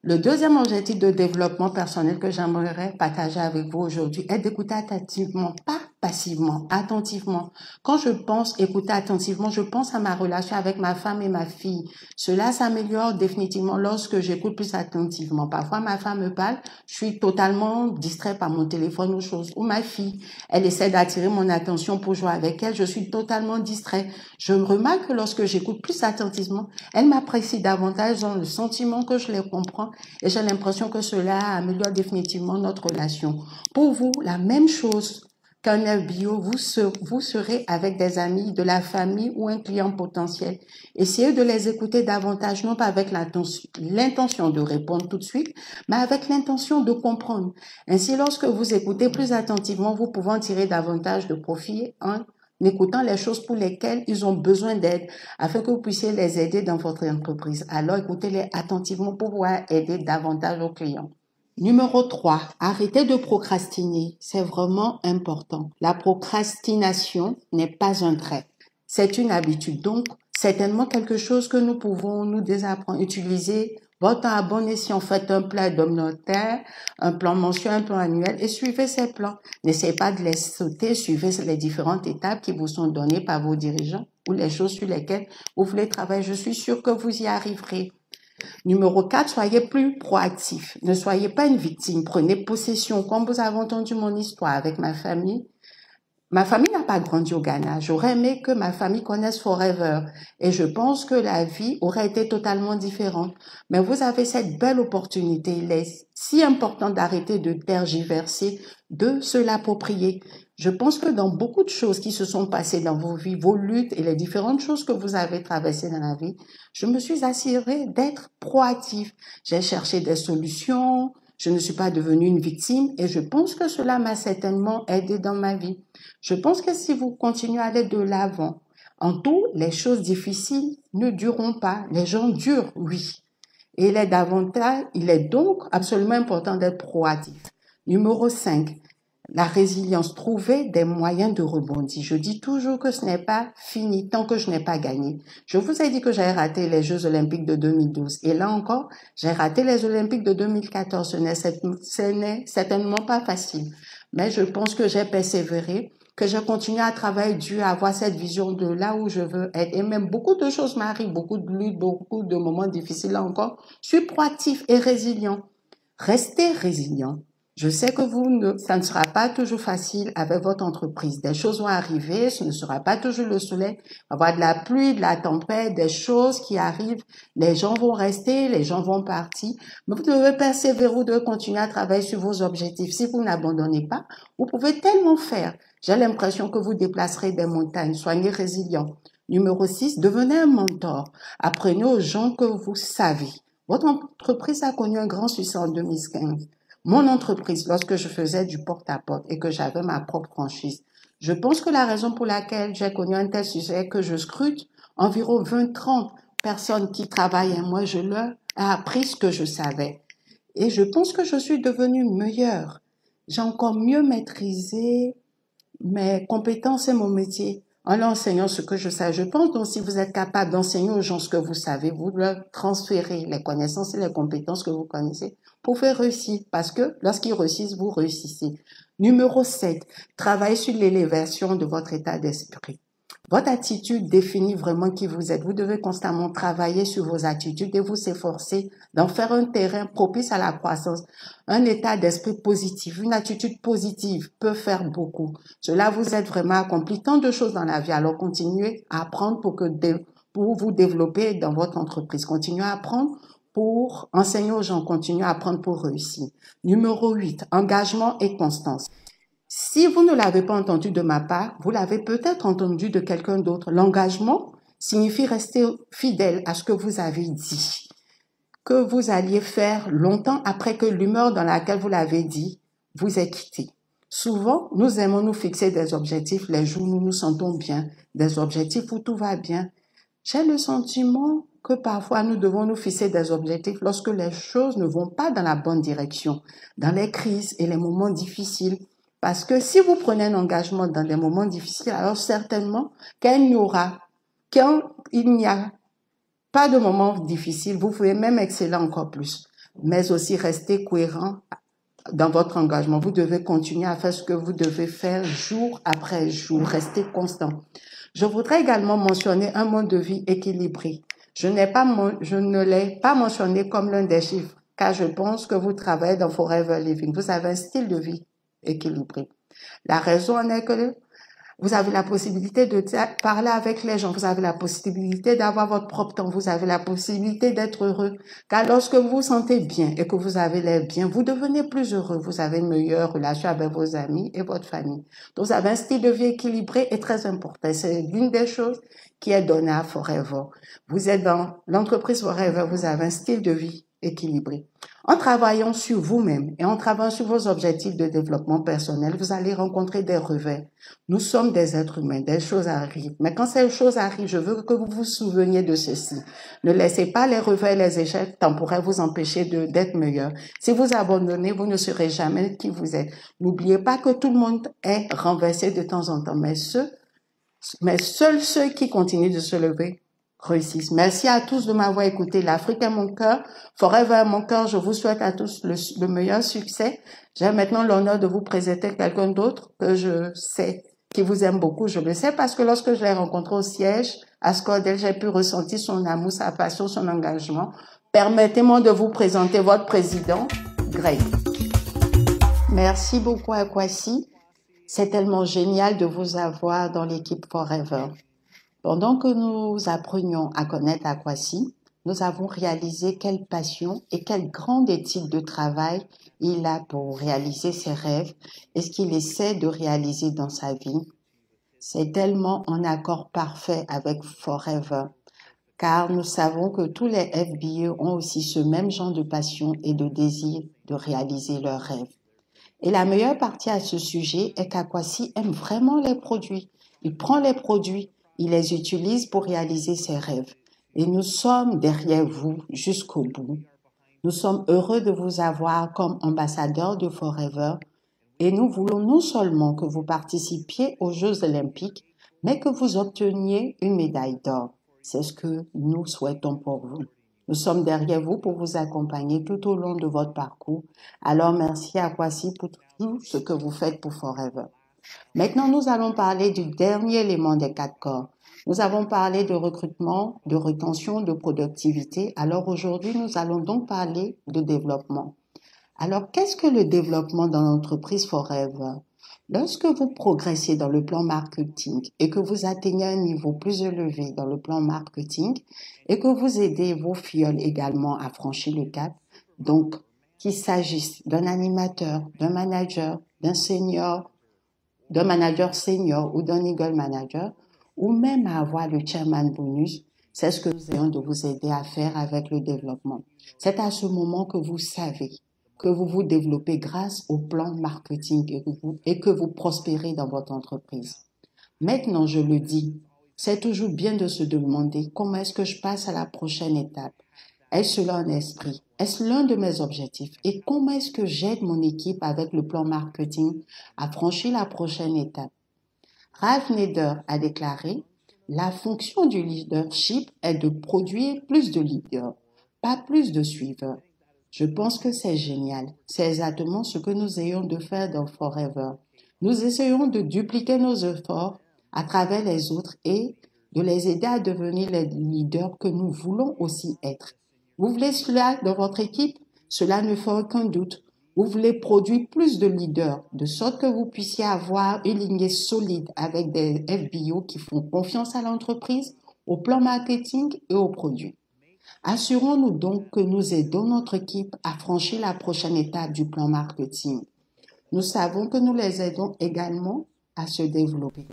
Le deuxième objectif de développement personnel que j'aimerais partager avec vous aujourd'hui est d'écouter attentivement, pas passivement, attentivement. Quand je pense écouter attentivement, je pense à ma relation avec ma femme et ma fille. Cela s'améliore définitivement lorsque j'écoute plus attentivement. Parfois, ma femme me parle, je suis totalement distrait par mon téléphone ou chose. Ou ma fille, elle essaie d'attirer mon attention pour jouer avec elle, je suis totalement distrait. Je remarque que lorsque j'écoute plus attentivement, elle m'apprécie davantage dans le sentiment que je les comprends et j'ai l'impression que cela améliore définitivement notre relation. Pour vous, la même chose qu'un FBO, vous serez avec des amis, de la famille ou un client potentiel. Essayez de les écouter davantage, non pas avec l'intention de répondre tout de suite, mais avec l'intention de comprendre. Ainsi, lorsque vous écoutez plus attentivement, vous pouvez en tirer davantage de profit en écoutant les choses pour lesquelles ils ont besoin d'aide, afin que vous puissiez les aider dans votre entreprise. Alors, écoutez-les attentivement pour pouvoir aider davantage vos clients. Numéro 3, arrêtez de procrastiner. C'est vraiment important. La procrastination n'est pas un trait. C'est une habitude. Donc, certainement quelque chose que nous pouvons nous désapprendre, utiliser votre temps à bon escient. Faites un plan hebdomadaire, un plan mensuel, un plan annuel et suivez ces plans. N'essayez pas de les sauter, suivez les différentes étapes qui vous sont données par vos dirigeants ou les choses sur lesquelles vous voulez travailler. Je suis sûre que vous y arriverez. Numéro 4, soyez plus proactif. Ne soyez pas une victime. Prenez possession. Comme vous avez entendu mon histoire avec ma famille n'a pas grandi au Ghana. J'aurais aimé que ma famille connaisse Forever. Et je pense que la vie aurait été totalement différente. Mais vous avez cette belle opportunité. Il est si important d'arrêter de tergiverser, de se l'approprier. Je pense que dans beaucoup de choses qui se sont passées dans vos vies, vos luttes et les différentes choses que vous avez traversées dans la vie, je me suis assurée d'être proactive. J'ai cherché des solutions, je ne suis pas devenue une victime et je pense que cela m'a certainement aidé dans ma vie. Je pense que si vous continuez à aller de l'avant, en tout, les choses difficiles ne dureront pas. Les gens durent, oui. Et il est donc absolument important d'être proactif. Numéro 5. La résilience, trouver des moyens de rebondir. Je dis toujours que ce n'est pas fini tant que je n'ai pas gagné. Je vous ai dit que j'avais raté les Jeux Olympiques de 2012. Et là encore, j'ai raté les Olympiques de 2014. Ce n'est certainement pas facile. Mais je pense que j'ai persévéré, que j'ai continué à travailler dur, à avoir cette vision de là où je veux être. Et même beaucoup de choses m'arrivent, beaucoup de luttes, beaucoup de moments difficiles là encore. Je suis proactif et résilient. Restez résilient. Je sais que ça ne sera pas toujours facile avec votre entreprise. Des choses vont arriver, ce ne sera pas toujours le soleil. Il va y avoir de la pluie, de la tempête, des choses qui arrivent. Les gens vont rester, les gens vont partir. Mais vous devez persévérer, vous devez continuer à travailler sur vos objectifs. Si vous n'abandonnez pas, vous pouvez tellement faire. J'ai l'impression que vous déplacerez des montagnes. Soyez résilient. Numéro 6, devenez un mentor. Apprenez aux gens que vous savez. Votre entreprise a connu un grand succès en 2015. Mon entreprise, lorsque je faisais du porte-à-porte et que j'avais ma propre franchise, je pense que la raison pour laquelle j'ai connu un tel succès est que je scrute environ 20-30 personnes qui travaillent et moi, je leur ai appris ce que je savais. Et je pense que je suis devenue meilleure. J'ai encore mieux maîtrisé mes compétences et mon métier en enseignant ce que je sais. Je pense donc si vous êtes capable d'enseigner aux gens ce que vous savez, vous leur transférez les connaissances et les compétences que vous connaissez, vous pouvez réussir parce que lorsqu'ils réussissent, vous réussissez. Numéro 7, travaillez sur l'élévation de votre état d'esprit. Votre attitude définit vraiment qui vous êtes. Vous devez constamment travailler sur vos attitudes et vous efforcer d'en faire un terrain propice à la croissance. Un état d'esprit positif, une attitude positive peut faire beaucoup. Cela vous aide vraiment à accomplir tant de choses dans la vie. Alors continuez à apprendre pour vous développer dans votre entreprise. Continuez à apprendre pour enseigner aux gens, continuer à apprendre pour réussir. Numéro 8, engagement et constance. Si vous ne l'avez pas entendu de ma part, vous l'avez peut-être entendu de quelqu'un d'autre. L'engagement signifie rester fidèle à ce que vous avez dit, que vous alliez faire longtemps après que l'humeur dans laquelle vous l'avez dit vous ait quitté. Souvent, nous aimons nous fixer des objectifs les jours où nous nous sentons bien, des objectifs où tout va bien. J'ai le sentiment que parfois nous devons nous fixer des objectifs lorsque les choses ne vont pas dans la bonne direction, dans les crises et les moments difficiles. Parce que si vous prenez un engagement dans des moments difficiles, alors certainement quand il n'y a pas de moments difficiles, vous pouvez même exceller encore plus. Mais aussi rester cohérent dans votre engagement. Vous devez continuer à faire ce que vous devez faire jour après jour, rester constant. Je voudrais également mentionner un mode de vie équilibré. Je ne l'ai pas mentionné comme l'un des chiffres, car je pense que vous travaillez dans Forever Living. Vous avez un style de vie équilibré. La raison en est que vous avez la possibilité de parler avec les gens, vous avez la possibilité d'avoir votre propre temps, vous avez la possibilité d'être heureux. Car lorsque vous vous sentez bien et que vous avez l'air bien, vous devenez plus heureux, vous avez une meilleure relation avec vos amis et votre famille. Donc vous avez un style de vie équilibré et très important. C'est l'une des choses qui est donnée à Forever. Vous êtes dans l'entreprise Forever, vous avez un style de vie équilibré. En travaillant sur vous-même et en travaillant sur vos objectifs de développement personnel, vous allez rencontrer des revers. Nous sommes des êtres humains, des choses arrivent. Mais quand ces choses arrivent, je veux que vous vous souveniez de ceci. Ne laissez pas les revers et les échecs temporaires vous empêcher d'être meilleur. Si vous abandonnez, vous ne serez jamais qui vous êtes. N'oubliez pas que tout le monde est renversé de temps en temps, mais seuls ceux qui continuent de se lever réussissent. Merci à tous de m'avoir écouté. L'Afrique est mon cœur, Forever est mon cœur. Je vous souhaite à tous le meilleur succès. J'ai maintenant l'honneur de vous présenter quelqu'un d'autre que je sais qui vous aime beaucoup. Je le sais parce que lorsque je l'ai rencontré au siège à Scordell, j'ai pu ressentir son amour, sa passion, son engagement. Permettez-moi de vous présenter votre président, Greg. Merci beaucoup à Kwasi. C'est tellement génial de vous avoir dans l'équipe Forever. Pendant que nous apprenions à connaître Akwasi, nous avons réalisé quelle passion et quelle grande éthique de travail il a pour réaliser ses rêves et ce qu'il essaie de réaliser dans sa vie. C'est tellement en accord parfait avec Forever, car nous savons que tous les FBA ont aussi ce même genre de passion et de désir de réaliser leurs rêves. Et la meilleure partie à ce sujet est qu'Akwasi aime vraiment les produits. Il prend les produits, il les utilise pour réaliser ses rêves. Et nous sommes derrière vous jusqu'au bout. Nous sommes heureux de vous avoir comme ambassadeur de Forever et nous voulons non seulement que vous participiez aux Jeux Olympiques, mais que vous obteniez une médaille d'or. C'est ce que nous souhaitons pour vous. Nous sommes derrière vous pour vous accompagner tout au long de votre parcours. Alors merci à Kwasi pour tout ce que vous faites pour Forever. Maintenant, nous allons parler du dernier élément des 4 corps. Nous avons parlé de recrutement, de rétention, de productivité. Alors aujourd'hui, nous allons donc parler de développement. Alors, qu'est-ce que le développement dans l'entreprise Forever? Lorsque vous progressez dans le plan marketing et que vous atteignez un niveau plus élevé dans le plan marketing et que vous aidez vos filleuls également à franchir le cap, donc qu'il s'agisse d'un animateur, d'un manager, d'un senior, d'un manager senior ou d'un eagle manager, ou même à avoir le chairman bonus, c'est ce que nous essayons de vous aider à faire avec le développement. C'est à ce moment que vous savez que vous vous développez grâce au plan marketing et que vous prospérez dans votre entreprise. Maintenant, je le dis, c'est toujours bien de se demander comment est-ce que je passe à la prochaine étape. Est-ce là un esprit? Est-ce l'un de mes objectifs? Et comment est-ce que j'aide mon équipe avec le plan marketing à franchir la prochaine étape? Ralph Nader a déclaré « La fonction du leadership est de produire plus de leaders, pas plus de suiveurs. » Je pense que c'est génial. C'est exactement ce que nous essayons de faire dans Forever. Nous essayons de dupliquer nos efforts à travers les autres et de les aider à devenir les leaders que nous voulons aussi être. Vous voulez cela dans votre équipe? Cela ne fait aucun doute. Vous voulez produire plus de leaders, de sorte que vous puissiez avoir une lignée solide avec des FBO qui font confiance à l'entreprise, au plan marketing et aux produits. Assurons-nous donc que nous aidons notre équipe à franchir la prochaine étape du plan marketing. Nous savons que nous les aidons également à se développer.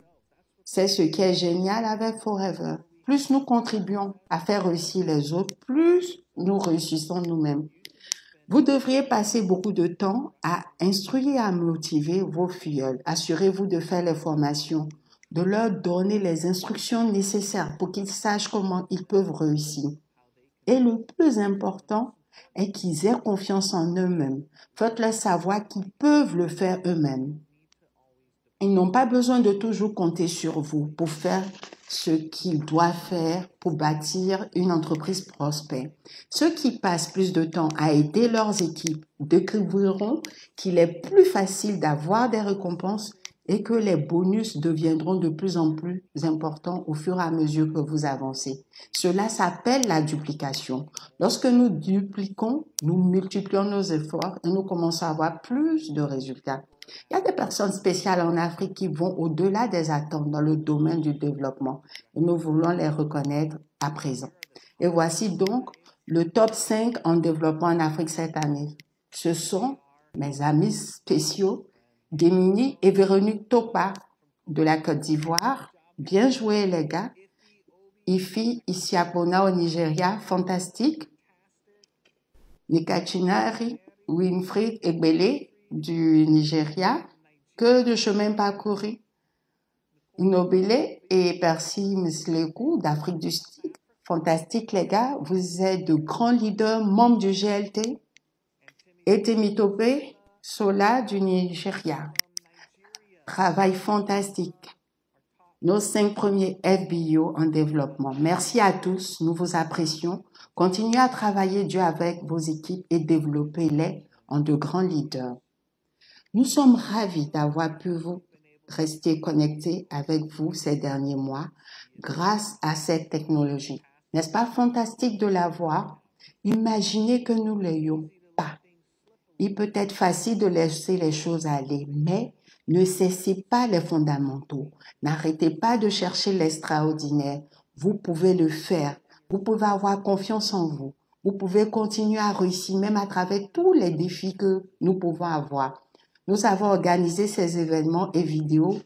C'est ce qui est génial avec Forever. Plus nous contribuons à faire réussir les autres, plus nous réussissons nous-mêmes. Vous devriez passer beaucoup de temps à instruire et à motiver vos filleuls. Assurez-vous de faire les formations, de leur donner les instructions nécessaires pour qu'ils sachent comment ils peuvent réussir. Et le plus important est qu'ils aient confiance en eux-mêmes. Faites-leur savoir qu'ils peuvent le faire eux-mêmes. Ils n'ont pas besoin de toujours compter sur vous pour faire ce qu'ils doivent faire pour bâtir une entreprise prospère. Ceux qui passent plus de temps à aider leurs équipes découvriront qu'il est plus facile d'avoir des récompenses et que les bonus deviendront de plus en plus importants au fur et à mesure que vous avancez. Cela s'appelle la duplication. Lorsque nous dupliquons, nous multiplions nos efforts et nous commençons à avoir plus de résultats. Il y a des personnes spéciales en Afrique qui vont au-delà des attentes dans le domaine du développement et nous voulons les reconnaître à présent. Et voici donc le top 5 en développement en Afrique cette année. Ce sont mes amis spéciaux, Gemini et Véronique Topa de la Côte d'Ivoire. Bien joué les gars. Ifi Isiapona au Nigeria, fantastique. Nikachinari, Winfried Egbele du Nigeria, que de chemin parcouru. Nobile et Percy Msleku d'Afrique du Sud. Fantastique les gars, vous êtes de grands leaders, membres du GLT. Et Temitope Sola du Nigeria. Travail fantastique. Nos 5 premiers FBO en développement. Merci à tous, nous vous apprécions. Continuez à travailler dur avec vos équipes et développez-les en de grands leaders. Nous sommes ravis d'avoir pu vous rester connectés avec vous ces derniers mois grâce à cette technologie. N'est-ce pas fantastique de la voir? Imaginez que nous ne l'ayons pas. Il peut être facile de laisser les choses aller, mais ne cessez pas les fondamentaux. N'arrêtez pas de chercher l'extraordinaire. Vous pouvez le faire. Vous pouvez avoir confiance en vous. Vous pouvez continuer à réussir même à travers tous les défis que nous pouvons avoir. Nous avons organisé ces événements et vidéos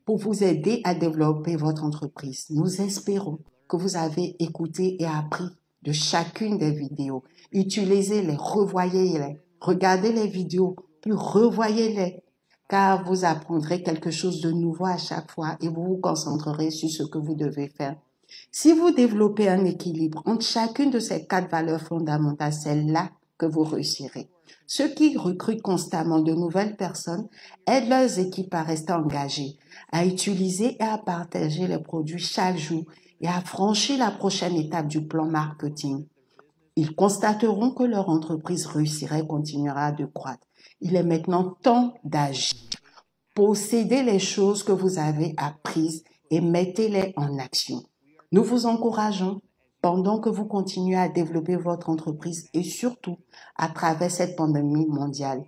pour vous aider à développer votre entreprise. Nous espérons que vous avez écouté et appris de chacune des vidéos. Utilisez-les, revoyez-les, regardez les vidéos, puis revoyez-les, car vous apprendrez quelque chose de nouveau à chaque fois et vous vous concentrerez sur ce que vous devez faire. Si vous développez un équilibre entre chacune de ces 4 valeurs fondamentales, c'est là que vous réussirez. Ceux qui recrutent constamment de nouvelles personnes aident leurs équipes à rester engagées, à utiliser et à partager les produits chaque jour et à franchir la prochaine étape du plan marketing. Ils constateront que leur entreprise réussira et continuera de croître. Il est maintenant temps d'agir. Possédez les choses que vous avez apprises et mettez-les en action. Nous vous encourageons pendant que vous continuez à développer votre entreprise et surtout à travers cette pandémie mondiale.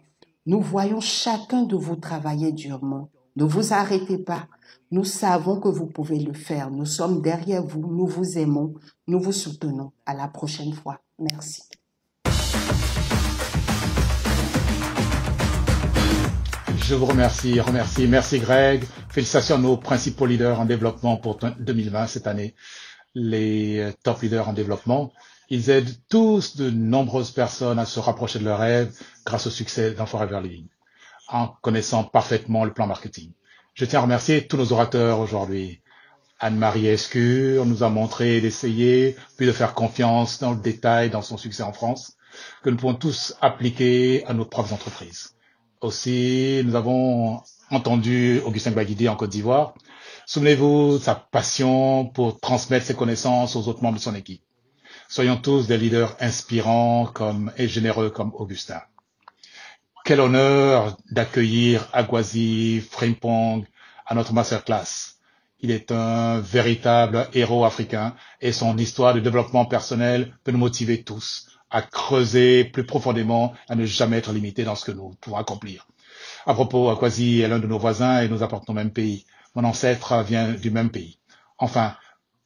Nous voyons chacun de vous travailler durement. Ne vous arrêtez pas. Nous savons que vous pouvez le faire. Nous sommes derrière vous. Nous vous aimons. Nous vous soutenons. À la prochaine fois. Merci. Je vous remercie. Merci Greg. Félicitations à nos principaux leaders en développement pour 2020 cette année. Les top leaders en développement. Ils aident tous de nombreuses personnes à se rapprocher de leurs rêves grâce au succès dans Forever Living, en connaissant parfaitement le plan marketing. Je tiens à remercier tous nos orateurs aujourd'hui. Anne-Marie Escure nous a montré d'essayer, puis de faire confiance dans le détail dans son succès en France, que nous pouvons tous appliquer à nos propres entreprises. Aussi, nous avons entendu Augustin Baguidi en Côte d'Ivoire. Souvenez-vous de sa passion pour transmettre ses connaissances aux autres membres de son équipe. Soyons tous des leaders inspirants et généreux comme Augustin. Quel honneur d'accueillir Agwazi Frimpong à notre masterclass. Il est un véritable héros africain et son histoire de développement personnel peut nous motiver tous à creuser plus profondément, à ne jamais être limités dans ce que nous pouvons accomplir. À propos, Agwazi est l'un de nos voisins et nous apporte au même pays. Mon ancêtre vient du même pays. Enfin,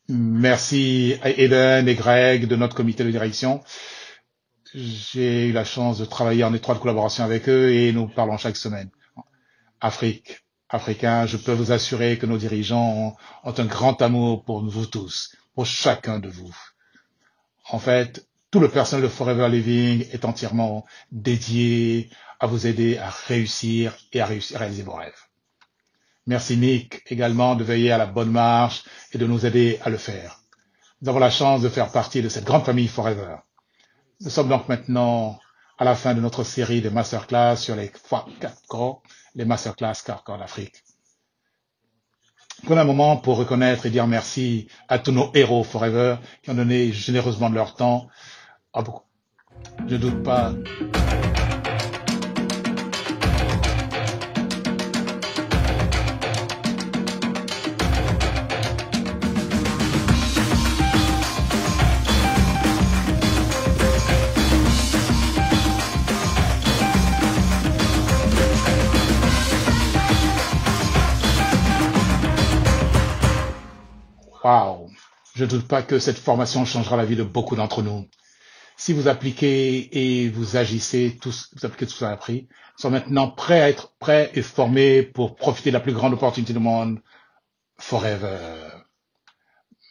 Merci à Eden et Greg de notre comité de direction. J'ai eu la chance de travailler en étroite collaboration avec eux et nous parlons chaque semaine. Africains, je peux vous assurer que nos dirigeants ont un grand amour pour vous tous, pour chacun de vous. En fait, tout le personnel de Forever Living est entièrement dédié à vous aider à réussir et à réaliser vos rêves. Merci Nick également de veiller à la bonne marche et de nous aider à le faire. Nous avons la chance de faire partie de cette grande famille Forever. Nous sommes donc maintenant à la fin de notre série de masterclass sur les 4 corps, les masterclass 4 corps d'Afrique. Prenons un moment pour reconnaître et dire merci à tous nos héros Forever qui ont donné généreusement de leur temps. Je ne doute pas. Wow. Je ne doute pas que cette formation changera la vie de beaucoup d'entre nous. Si vous appliquez et vous agissez tous, vous appliquez tout ce que vous avez appris, nous sommes maintenant prêts à être prêts et formés pour profiter de la plus grande opportunité du monde, Forever.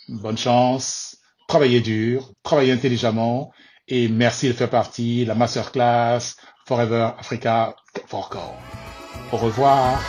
Bonne chance, travaillez dur, travaillez intelligemment et merci de faire partie de la masterclass Forever Africa 4 Corps. Au revoir.